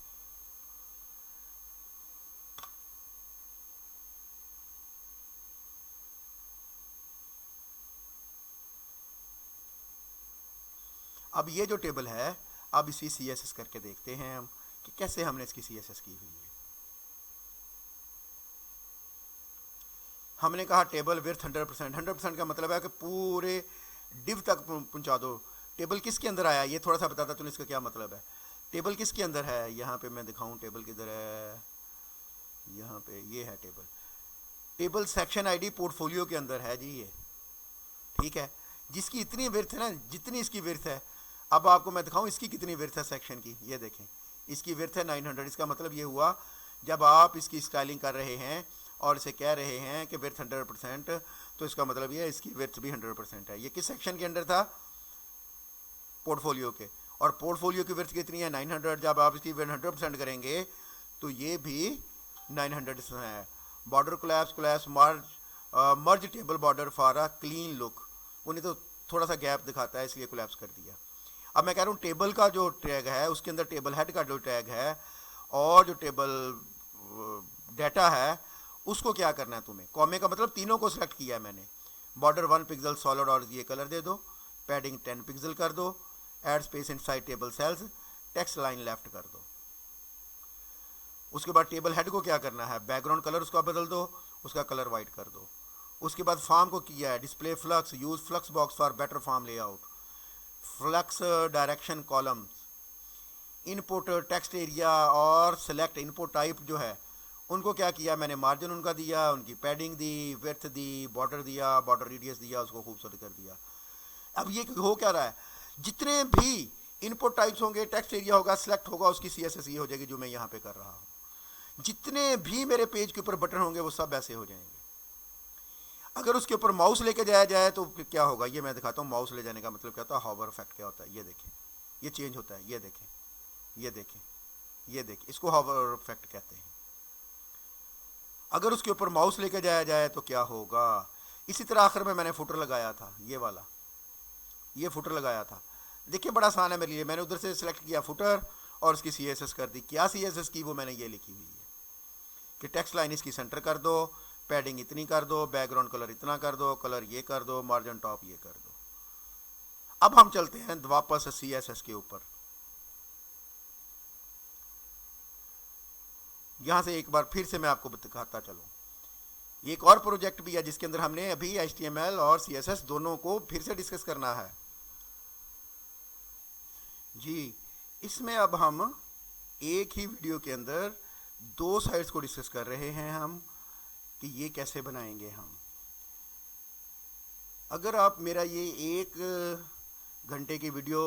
अब ये जो टेबल है, अब इसी CSS करके देखते हैं हम कि कैसे हमने इसकी CSS की हुई है। हमने कहा टेबल विड्थ 100%। 100% का मतलब है कि पूरे डिव तक पहुंचा दो। टेबल किसके अंदर आया, ये थोड़ा सा बताता तूने इसका क्या मतलब है। टेबल किसके अंदर है, यहाँ पे मैं दिखाऊं टेबल किधर है, यहाँ पे ये है table. Table section ID portfolio के अंदर है जी ये, ठीक है। जिसकी इतनी विड्थ है ना, जितनी इसकी विड्थ है, अब आपको मैं दिखाऊं इसकी कितनी विड्थ है सेक्शन की। ये देखें, इसकी विड्थ है 900। इसका मतलब ये हुआ जब आप इसकी स्टाइलिंग कर रहे हैं और इसे कह रहे हैं कि विड्थ 100%, तो इसका मतलब ये है इसकी विड्थ भी 100% है। ये किस सेक्शन के अंदर था, पोर्टफोलियो के, और पोर्टफोलियो की विड्थ कितनी है 900। जब आप इसकी विड्थ 100% करेंगे तो ये भी 900 है। Border collapse merge table border for a clean look, उन्हें तो थोड़ा सा गैप दिखाता है इसलिए कोलैप्स कर दिया। अब मैं कह रहा हूँ टेबल का जो टैग है उसके अंदर टेबल हेड का जो टैग है और जो टेबल डाटा है उसको क्या करना है तुम्हें, कॉमे का मतलब तीनों को सिलेक्ट किया है मैंने। बॉर्डर 1 पिक्सल सॉलिड और ये कलर दे दो, पैडिंग 10 पिक्सल कर दो, add space inside table cells, text align left कर दो। उसके बाद टेबल हेड को क्या करना है, बैकग्राउंड कलर उसका बदल दो, उसका कलर वाइट कर दो। उसके बाद फॉर्म को किया है display flux, use flux box for better form layout, flux direction column, input text area और सेलेक्ट इनपुट टाइप जो है उनको क्या किया मैंने, मार्जिन उनका दिया, उनकी पैडिंग दी, विड्थ दी, बॉर्डर दिया, बॉर्डर रेडियस दिया, उसको खूबसूरत कर दिया। अब ये हो क्या रहा है, जितने भी इनपुट टाइप्स होंगे, टेक्स्ट एरिया होगा, सिलेक्ट होगा, उसकी CSS ये हो जाएगी जो मैं यहाँ पे कर रहा हूँ। जितने भी मेरे पेज के ऊपर बटन होंगे वो सब ऐसे हो जाएंगे। अगर उसके ऊपर माउस लेके जाया जाए तो क्या होगा, ये मैं दिखाता हूँ। माउस ले जाने का मतलब क्या होता है, हॉवर इफेक्ट क्या होता है, ये देखें, ये चेंज होता है, ये देखें, ये देखें, ये देखें, इसको हॉवर इफेक्ट कहते हैं। अगर उसके ऊपर माउस लेके जाया जाए तो क्या होगा। इसी तरह आखिर में मैंने फुटर लगाया था, ये वाला, ये फुटर लगाया था। देखिए बड़ा आसान है मेरे लिए, मैंने उधर से सिलेक्ट किया फुटर और उसकी CSS कर दी। क्या CSS की, वो मैंने ये लिखी हुई है कि टेक्स्ट लाइन इसकी सेंटर कर दो, पैडिंग इतनी कर दो, बैकग्राउंड कलर इतना कर दो, कलर ये कर दो, मार्जिन टॉप ये कर दो। अब हम चलते हैं वापस CSS के ऊपर। यहां से एक बार फिर से मैं आपको दिखाता चलूं। एक और प्रोजेक्ट भी है जिसके अंदर हमने अभी HTML और CSS दोनों को फिर से डिस्कस करना है जी। इसमें अब हम एक ही वीडियो के अंदर दो साइट्स को डिस्कस कर रहे हैं हम कि ये कैसे बनाएंगे हम। अगर आप मेरा ये 1 घंटे की वीडियो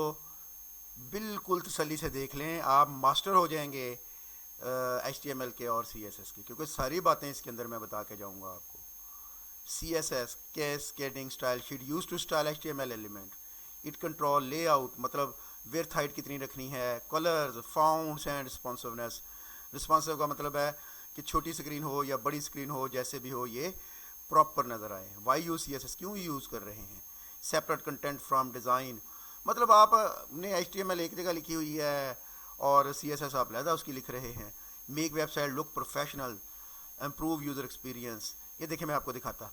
बिल्कुल तसल्ली से देख लें, आप मास्टर हो जाएंगे HTML के और CSS के, क्योंकि सारी बातें इसके अंदर मैं बता के जाऊंगा आपको। CSS cascading style sheet use to style HTML element, it control layout, मतलब विड्थ हाइट कितनी रखनी है, colours, fonts and responsiveness. Responsive का मतलब है कि छोटी स्क्रीन हो या बड़ी स्क्रीन हो, जैसे भी हो ये प्रॉपर नज़र आए। वाई यूज CSS, क्यों यूज़ कर रहे हैं। सेपरेट कंटेंट फ्रॉम डिज़ाइन, मतलब आपने HTML एक जगह लिखी हुई है और CSS आप अलहदा उसकी लिख रहे हैं। Make website look professional, improve user experience. ये देखिए मैं आपको दिखाता,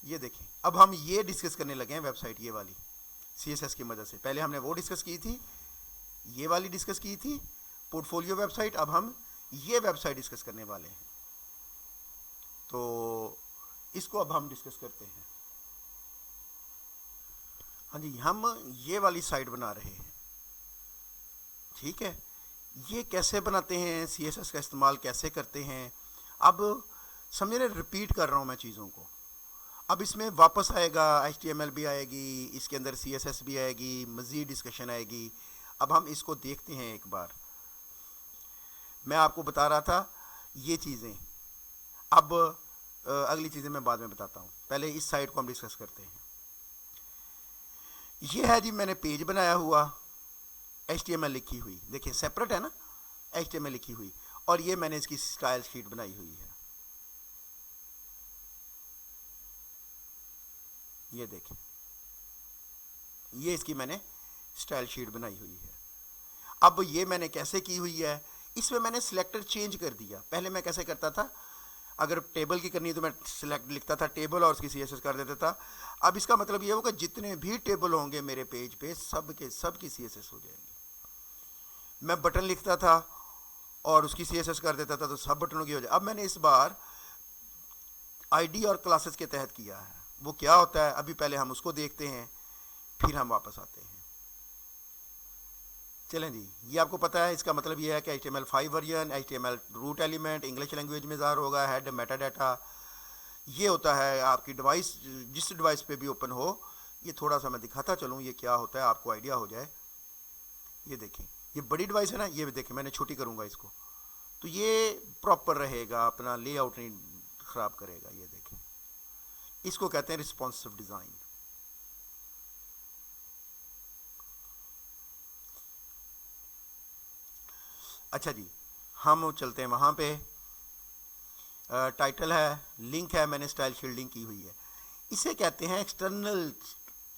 ये देखें अब हम ये डिस्कस करने लगे हैं वेबसाइट ये वाली CSS की मदद से। पहले हमने वो डिस्कस की थी, ये वाली डिस्कस की थी पोर्टफोलियो वेबसाइट, अब हम ये वेबसाइट डिस्कस करने वाले हैं। तो इसको अब हम डिस्कस करते हैं। हाँ जी, हम ये वाली साइट बना रहे हैं, ठीक है। ये कैसे बनाते हैं, CSS का इस्तेमाल कैसे करते हैं, अब समझे ना, रिपीट कर रहा हूँ मैं चीज़ों को। अब इसमें वापस आएगा HTML भी आएगी, इसके अंदर CSS भी आएगी, मज़ीद डिस्कशन आएगी। अब हम इसको देखते हैं एक बार। मैं आपको बता रहा था ये चीज़ें, अब अगली चीज़ें मैं बाद में बताता हूँ, पहले इस साइट को हम डिस्कस करते हैं। ये है जी, मैंने पेज बनाया हुआ, HTML लिखी हुई, देखिए सेपरेट है ना, HTML लिखी हुई, और ये मैंने इसकी स्टाइल शीट बनाई हुई है। ये देखें, ये इसकी मैंने स्टाइल शीट बनाई हुई है। अब ये मैंने कैसे की हुई है, इसमें मैंने सिलेक्टर चेंज कर दिया। पहले मैं कैसे करता था, अगर टेबल की करनी तो मैं सिलेक्ट लिखता था टेबल और उसकी CSS कर देता था। अब इसका मतलब ये होगा जितने भी टेबल होंगे मेरे पेज पे सब के सब की CSS हो जाएंगी। मैं बटन लिखता था और उसकी CSS कर देता था तो सब बटनों की हो जाए। अब मैंने इस बार ID और क्लासेस के तहत किया है। वो क्या होता है अभी पहले हम उसको देखते हैं, फिर हम वापस आते हैं। चलें जी, ये आपको पता है, इसका मतलब ये है कि HTML5 version, HTML root element English language में ज़ाहिर होगा, हेड मेटा डाटा। ये होता है आपकी डिवाइस, जिस डिवाइस पे भी ओपन हो। ये थोड़ा सा मैं दिखाता चलूँ ये क्या होता है, आपको आइडिया हो जाए। ये देखें, ये बड़ी डिवाइस है ना, ये देखें मैंने छोटी करूँगा इसको तो ये प्रॉपर रहेगा, अपना लेआउट नहीं ख़राब करेगा। ये देखें, इसको कहते हैं रिस्पॉन्सिव डिज़ाइन। अच्छा जी, हम चलते हैं वहाँ पे। टाइटल है, लिंक है, मैंने स्टाइल शीट लिंक की हुई है। इसे कहते हैं एक्सटर्नल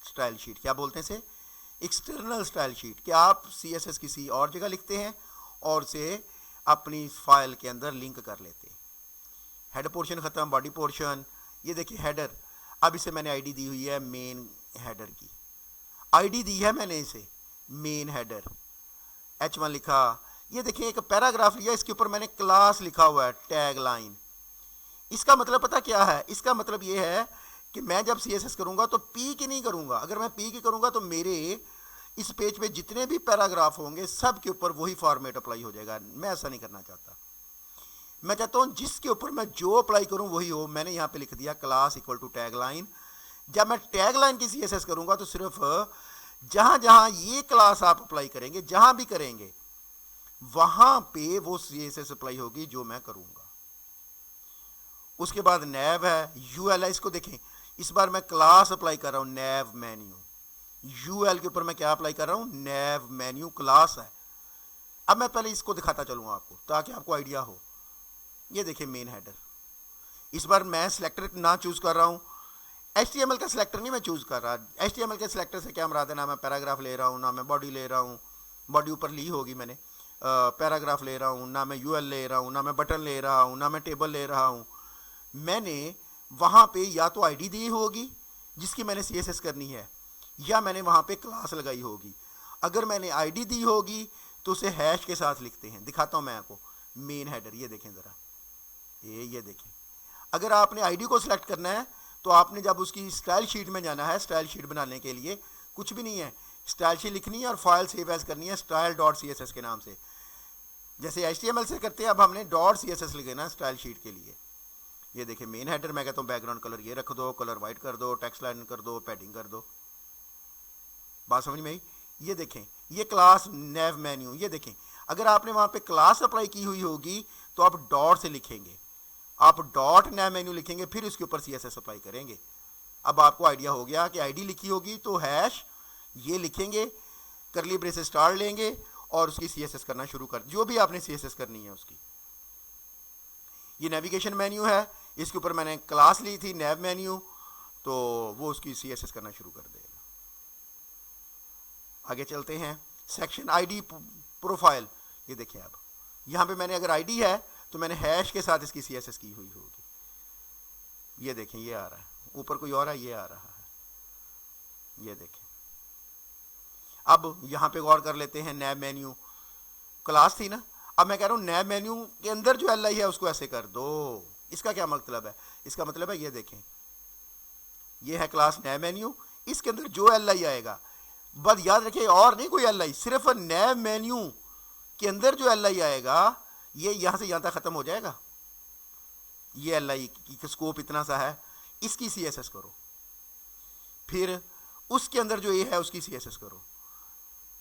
स्टाइल शीट। क्या बोलते हैं इसे, एक्सटर्नल स्टाइल शीट। कि आप CSS किसी और जगह लिखते हैं और उसे अपनी फाइल के अंदर लिंक कर लेते हैं। हेड पोर्शन ख़त्म, बॉडी पोर्शन। ये देखिए हेडर, अब इसे मैंने ID दी हुई है मेन हेडर की, ID दी है मैंने इसे मेन हेडर, H1 लिखा। ये देखिए एक पैराग्राफ लिया, इसके ऊपर मैंने क्लास लिखा हुआ है टैग लाइन। इसका मतलब पता क्या है, इसका मतलब ये है कि मैं जब CSS करूंगा तो P की नहीं करूंगा। अगर मैं P की करूंगा तो मेरे इस पेज पे जितने भी पैराग्राफ होंगे सब के ऊपर वही फॉर्मेट अप्लाई हो जाएगा। मैं ऐसा नहीं करना चाहता। मैं चाहता हूं जिसके ऊपर मैं जो अप्लाई करूं वही हो। मैंने यहाँ पे लिख दिया class equal to tag line. जब मैं टैग लाइन की CSS करूंगा तो सिर्फ जहां जहां ये क्लास आप अप्लाई करेंगे, जहां भी करेंगे वहां पे वो CSS अप्लाई होगी जो मैं करूंगा। उसके बाद नैव है, UL है। इसको देखें, इस बार मैं क्लास अप्लाई कर रहा हूं नैव मेन्यू। UL के ऊपर मैं क्या अप्लाई कर रहा हूं, नैव मेन्यू क्लास है। अब मैं पहले इसको दिखाता चलूंगा आपको ताकि आपको आइडिया हो। ये देखिए मेन हेडर, इस बार मैं सिलेक्टर ना चूज़ कर रहा हूँ, HTML का सिलेक्टर नहीं मैं चूज़ कर रहा। HTML के सिलेक्टर से क्या मुराद है, ना मैं पैराग्राफ ले रहा हूँ, ना मैं बॉडी ले रहा हूँ, बॉडी ऊपर ली होगी मैंने, पैराग्राफ ले रहा हूँ, ना मैं UL ले रहा हूँ, ना मैं बटन ले रहा हूँ, ना मैं टेबल ले रहा हूँ। मैंने वहाँ पे या तो ID दी होगी जिसकी मैंने CSS करनी है, या मैंने वहाँ पे क्लास लगाई होगी। अगर मैंने ID दी होगी तो उसे हैश के साथ लिखते हैं। दिखाता हूँ मैं आपको, मेन हेडर, ये देखें ज़रा, ये देखें। अगर आपने ID को सिलेक्ट करना है तो आपने जब उसकी स्टाइल शीट में जाना है, स्टाइल शीट बनाने के लिए कुछ भी नहीं है, स्टाइल शीट लिखनी है और फाइल सेव एज करनी है style.css के नाम से, जैसे HTML से करते हैं। अब हमने .css लिखना है स्टाइल शीट के लिए। ये देखें मेन हेडर, मैं कहता हूँ बैकग्राउंड कलर ये रख दो, कलर वाइट कर दो, टेक्स्ट लाइन कर दो, पैडिंग कर दो। बात समझ में आई? ये देखें, ये क्लास नैव मेन्यू, ये देखें। अगर आपने वहाँ पे क्लास अप्लाई की हुई होगी तो आप डॉट से लिखेंगे, आप डॉट नैव मेन्यू लिखेंगे, फिर उसके ऊपर CSS अप्लाई करेंगे। अब आपको आइडिया हो गया कि ID लिखी होगी तो हैश ये लिखेंगे, करली ब्रेसेस स्टार लेंगे और उसकी CSS करना शुरू कर, जो भी आपने CSS करनी है उसकी। ये नेविगेशन मेन्यू है, इसके ऊपर मैंने क्लास ली थी नैव मेन्यू, तो वो उसकी CSS करना शुरू कर देगा। आगे चलते हैं, सेक्शन ID प्रोफाइल। ये देखिए, अब यहाँ पे मैंने अगर ID है तो मैंने हैश के साथ इसकी CSS की हुई होगी। ये देखें, ये आ रहा है, ऊपर कोई और है, ये आ रहा है, ये देखें। अब यहाँ पे गौर कर लेते हैं, नैव मेन्यू क्लास थी ना, अब मैं कह रहा हूँ नैव मेन्यू के अंदर जो LI है उसको ऐसे कर दो। इसका क्या मतलब है? इसका मतलब है, ये देखें, ये है क्लास नैव मेन्यू, इसके अंदर जो LI आएगा, बस याद रखिए और नहीं कोई LI, सिर्फ नैव मेन्यू के अंदर जो LI आएगा ये यहाँ से यहाँ तक ख़त्म हो जाएगा। ये LI की स्कोप इतना सा है, इसकी CSS करो, फिर उसके अंदर जो ये है उसकी CSS करो,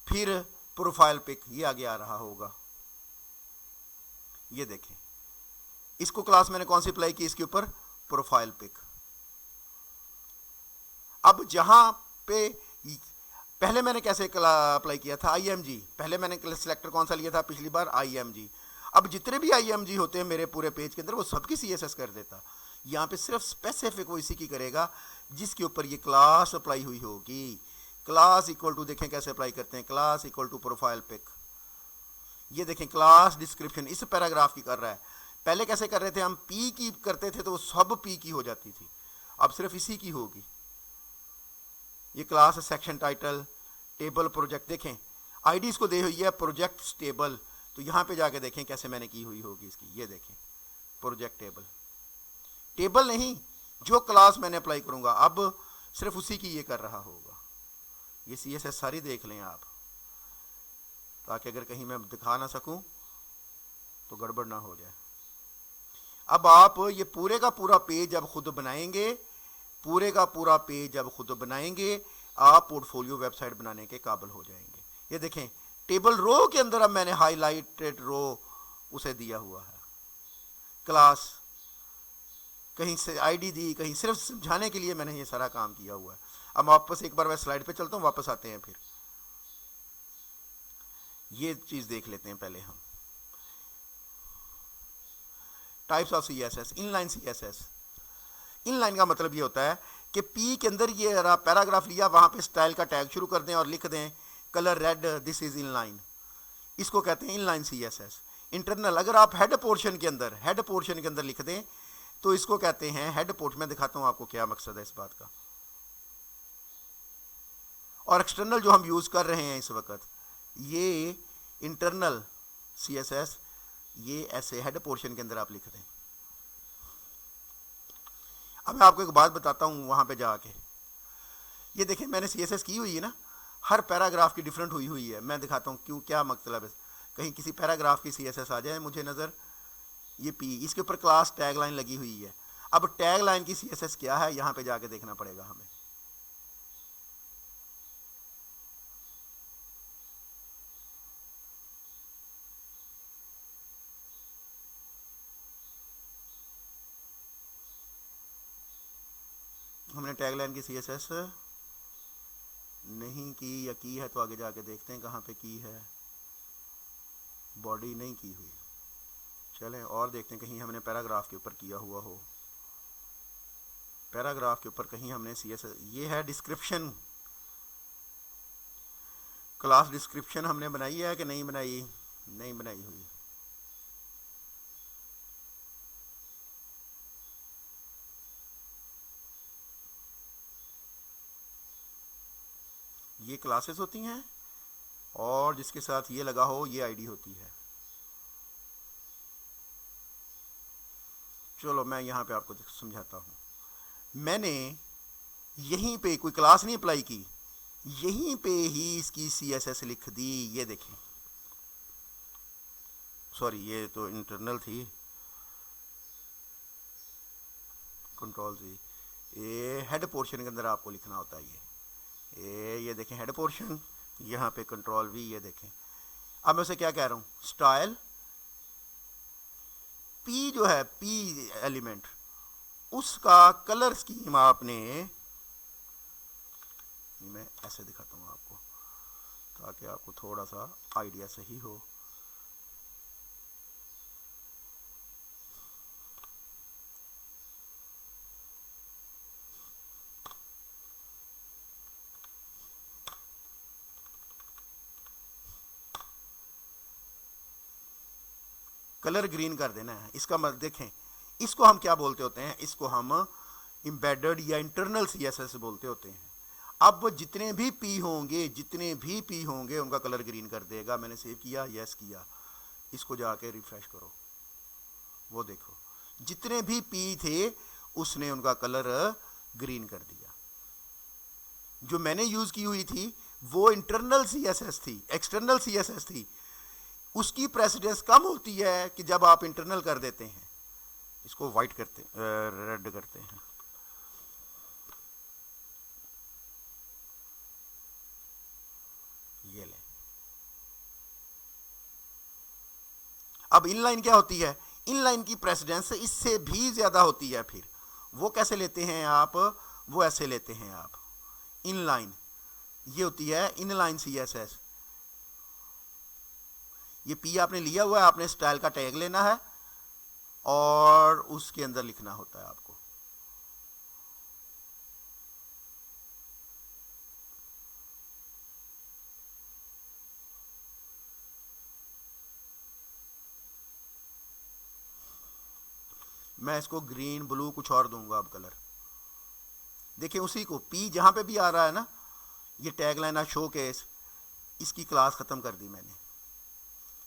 फिर प्रोफाइल पिक, ये आगे आ रहा होगा। ये देखें, इसको क्लास मैंने कौन सी अप्लाई की, इसके ऊपर प्रोफाइल पिक। अब जहां पे पहले मैंने कैसे अप्लाई किया था, IMG, पहले मैंने सिलेक्टर कौन सा लिया था पिछली बार, IMG। अब जितने भी IMG होते हैं मेरे पूरे पेज के अंदर वो सबकी CSS कर देता। यहाँ पे सिर्फ स्पेसिफिक वो इसी की करेगा जिसके ऊपर ये क्लास अप्लाई हुई होगी। क्लास इक्वल टू, देखें कैसे अप्लाई करते हैं, class equal to profile pic. ये देखें क्लास डिस्क्रिप्शन इस पैराग्राफ की कर रहा है। पहले कैसे कर रहे थे हम, P की करते थे तो वो सब P की हो जाती थी, अब सिर्फ इसी की होगी। ये class section title table project, देखें ID इसको दे हुई है प्रोजेक्ट टेबल, तो यहाँ पे जाके देखें कैसे मैंने की हुई होगी इसकी। ये देखें प्रोजेक्ट टेबल, टेबल नहीं, जो क्लास मैंने अप्लाई करूँगा अब सिर्फ उसी की ये कर रहा होगा। ये CSS सारी देख लें आप, ताकि अगर कहीं मैं दिखा ना सकूं तो गड़बड़ ना हो जाए। अब आप ये पूरे का पूरा पेज जब खुद बनाएंगे, पूरे का पूरा पेज जब खुद बनाएंगे, आप पोर्टफोलियो वेबसाइट बनाने के काबिल हो जाएंगे। ये देखें टेबल रो के अंदर अब मैंने हाईलाइटेड रो उसे दिया हुआ है, क्लास कहीं से ID दी, कहीं सिर्फ समझाने के लिए मैंने ये सारा काम किया हुआ है। अब वापस एक बार मैं स्लाइड पे चलता हूँ, वापस आते हैं, फिर ये चीज देख लेते हैं पहले हम। Types of CSS, inline CSS। Inline का मतलब ये होता है कि P के अंदर ये पैराग्राफ लिया, वहां पे स्टाइल का टैग शुरू कर दें और लिख दें colour red, this is inline, इसको कहते हैं इनलाइन CSS। इंटरनल, अगर आप हेड पोर्शन के अंदर लिख दें तो इसको कहते हैं हेड पोर्ट। मैं दिखाता हूं आपको क्या मकसद है इस बात का। और एक्सटर्नल जो हम यूज कर रहे हैं इस वक्त, ये इंटरनल CSS, ये ऐसे हेड पोर्शन के अंदर आप लिख दें। अब मैं आपको एक बात बताता हूँ, वहाँ पे जाके ये देखें मैंने CSS की हुई है ना, हर पैराग्राफ की डिफरेंट हुई है। मैं दिखाता हूँ क्यों, क्या मतलब है। कहीं किसी पैराग्राफ की CSS आ जाए मुझे नज़र, ये P, इसके ऊपर क्लास टैग लाइन लगी हुई है। अब टैग लाइन की CSS क्या है, यहाँ पे जाके देखना पड़ेगा हमें। हमने टैग लाइन की CSS नहीं की, या की है तो आगे जाके देखते हैं कहाँ पे की है। बॉडी नहीं की हुई, चलें और देखते हैं कहीं हमने पैराग्राफ के ऊपर किया हुआ हो। पैराग्राफ के ऊपर कहीं हमने CSS, ये है डिस्क्रिप्शन, क्लास डिस्क्रिप्शन हमने बनाई है कि नहीं बनाई? नहीं बनाई हुई। ये क्लासेस होती हैं और जिसके साथ ये लगा हो ये आईडी होती है। चलो मैं यहाँ पे आपको समझाता हूँ। मैंने यहीं पे कोई क्लास नहीं अप्लाई की, यहीं पे ही इसकी CSS लिख दी। ये देखें, सॉरी ये तो इंटरनल थी, कंट्रोल जी, ये हेड पोर्शन के अंदर आपको लिखना होता है। ये देखें हेड पोर्शन, यहाँ पे कंट्रोल V, ये देखें। अब मैं उसे क्या कह रहा हूँ, स्टाइल P जो है, P एलिमेंट, उसका कलर स्कीम आपने, मैं ऐसे दिखाता हूँ आपको ताकि आपको थोड़ा सा आइडिया सही हो। कलर ग्रीन कर देना है, इसका मतलब देखें, इसको हम क्या बोलते होते हैं, इसको हम एम्बेडेड या इंटरनल CSS बोलते होते हैं। अब जितने भी P होंगे उनका कलर ग्रीन कर देगा। मैंने सेव किया, यस किया, इसको जाके रिफ्रेश करो, वो देखो जितने भी P थे उसने उनका कलर ग्रीन कर दिया। जो मैंने यूज की हुई थी वो इंटरनल CSS थी, एक्सटर्नल CSS थी, उसकी प्रेसिडेंस कम होती है कि जब आप इंटरनल कर देते हैं। इसको वाइट करते, रेड करते हैं। ये ले। अब इनलाइन क्या होती है, इनलाइन की प्रेसिडेंस इससे भी ज्यादा होती है। फिर वो कैसे लेते हैं आप, वो ऐसे लेते हैं आप, इनलाइन, ये होती है इनलाइन CSS। ये P आपने लिया हुआ है, आपने स्टाइल का टैग लेना है और उसके अंदर लिखना होता है आपको। मैं इसको ग्रीन ब्लू कुछ और दूंगा अब कलर। देखिए उसी को P जहां पे भी आ रहा है ना, ये टैग लाइन है शो केस, इसकी क्लास खत्म कर दी मैंने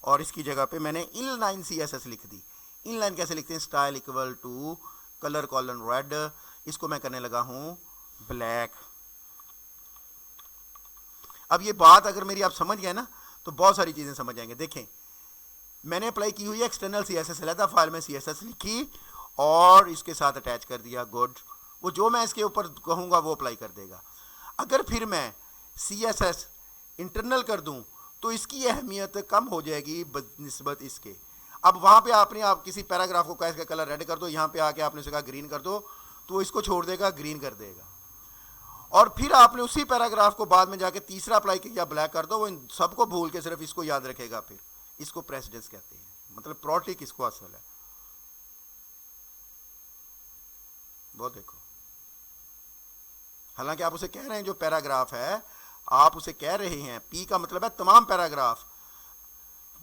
और इसकी जगह पे मैंने इनलाइन CSS लिख दी। इनलाइन कैसे लिखते हैं, style equal to colour colon red, इसको मैं करने लगा हूं ब्लैक। अब ये बात अगर मेरी आप समझ गए ना तो बहुत सारी चीजें समझ आएंगे। देखें मैंने अप्लाई की हुई है एक्सटर्नल CSS, अलहदा फाइल में CSS लिखी और इसके साथ अटैच कर दिया, गुड। वो जो मैं इसके ऊपर कहूंगा वो अप्लाई कर देगा। अगर फिर मैं CSS इंटरनल कर दूं तो इसकी अहमियत कम हो जाएगी बनिस्बत इसके। अब वहां पे आपने आप किसी पैराग्राफ को कहा इसका कलर रेड कर दो, यहां पे आके आपने उसे कहा ग्रीन कर दो, तो इसको छोड़ देगा, ग्रीन कर देगा। और फिर आपने उसी पैराग्राफ को बाद में जाके तीसरा अप्लाई किया, ब्लैक कर दो, वो इन सबको भूल के सिर्फ इसको याद रखेगा। फिर इसको प्रेसिडेंस कहते हैं, मतलब प्रोटिक इसको असल है। वो देखो, हालांकि आप उसे कह रहे हैं जो पैराग्राफ है, आप उसे कह रहे हैं P का मतलब है तमाम पैराग्राफ,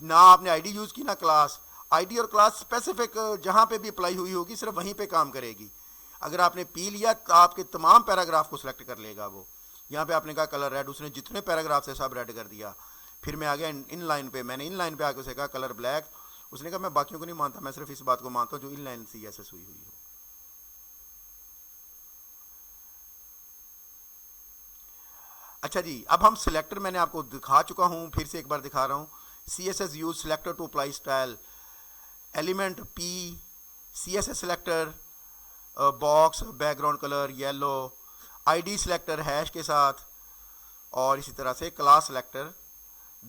ना आपने आईडी यूज की ना क्लास। आईडी और क्लास स्पेसिफिक जहां पे भी अप्लाई हुई होगी सिर्फ वहीं पे काम करेगी। अगर आपने P लिया तो आपके तमाम पैराग्राफ को सिलेक्ट कर लेगा वो। यहाँ पे आपने कहा कलर रेड, उसने जितने पैराग्राफ से सब रेड कर दिया। फिर मैं आ गया इन लाइन पे, मैंने इन लाइन पे आके उसे कहा कलर ब्लैक, उसने कहा मैं बाकियों को नहीं मानता, मैं सिर्फ इस बात को मानता हूँ जो इन लाइन CSS हुई हो। अच्छा जी, अब हम सिलेक्टर, मैंने आपको दिखा चुका हूं, फिर से एक बार दिखा रहा हूं। CSS use selector to apply style, element P, CSS selector, box background colour yellow, ID selector hash के साथ, और इसी तरह से क्लास सिलेक्टर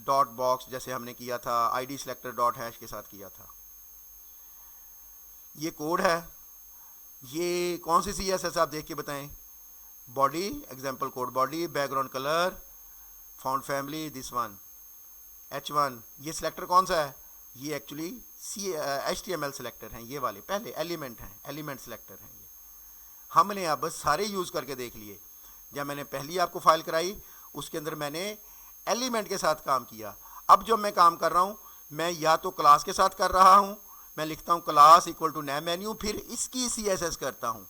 डॉट बॉक्स जैसे हमने किया था, ID सिलेक्टर डॉट हैश के साथ किया था। ये कोड है, ये कौन सी CSS आप देख के बताएं। Body example code body, background colour, font family this one H1। ये सिलेक्टर कौन सा है, ये एक्चुअली HTML सिलेक्टर हैं, ये वाले पहले एलिमेंट हैं, एलिमेंट सिलेक्टर हैं ये। हमने अब सारे यूज़ करके देख लिए। जब मैंने पहली आपको फाइल कराई उसके अंदर मैंने एलिमेंट के साथ काम किया। अब जो मैं काम कर रहा हूँ मैं या तो क्लास के साथ कर रहा हूँ, मैं लिखता हूँ क्लास इक्वल टू नया मेन्यू, फिर इसकी CSS करता हूँ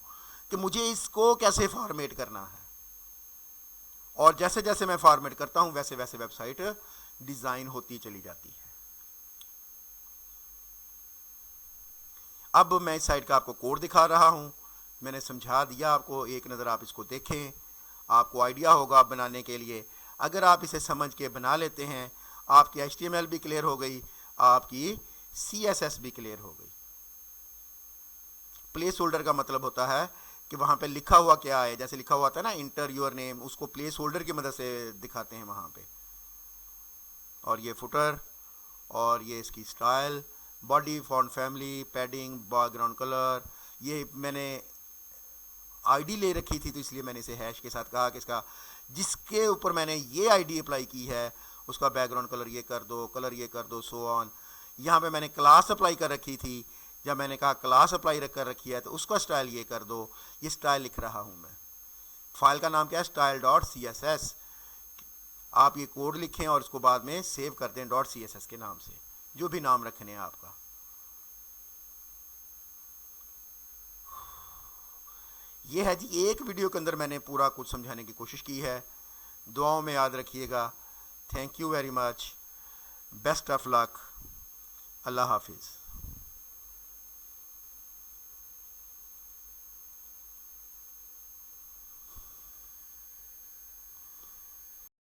कि मुझे इसको कैसे फॉर्मेट करना है, और जैसे जैसे मैं फॉर्मेट करता हूँ वैसे वैसे वेबसाइट डिज़ाइन होती चली जाती है। अब मैं इस साइट का आपको कोड दिखा रहा हूँ, मैंने समझा दिया आपको, एक नज़र आप इसको देखें, आपको आइडिया होगा बनाने के लिए। अगर आप इसे समझ के बना लेते हैं आपकी HTML भी क्लियर हो गई, आपकी CSS भी क्लियर हो गई। प्लेस होल्डर का मतलब होता है कि वहाँ पे लिखा हुआ क्या है, जैसे लिखा हुआ था ना इंटर योर नेम, उसको प्लेस होल्डर की मदद से दिखाते हैं वहाँ पे। और ये फुटर, और ये इसकी style, body, font family, padding, background colour, ये मैंने आईडी ले रखी थी तो इसलिए मैंने इसे हैश के साथ कहा कि इसका जिसके ऊपर मैंने ये आईडी अप्लाई की है उसका बैकग्राउंड कलर ये कर दो, कलर ये कर दो, सो ऑन। यहाँ पे मैंने क्लास अप्लाई कर रखी थी, जब मैंने कहा क्लास अप्लाई कर रखी है तो उसका स्टाइल ये कर दो, ये स्टाइल लिख रहा हूँ मैं। फाइल का नाम क्या है, style.css। आप ये कोड लिखें और इसको बाद में सेव कर दें .css के नाम से, जो भी नाम रखने हैं आपका। ये है जी, एक वीडियो के अंदर मैंने पूरा कुछ समझाने की कोशिश की है। दुआओं में याद रखिएगा। Thank you very much, best of luck, Allah हाफिज़।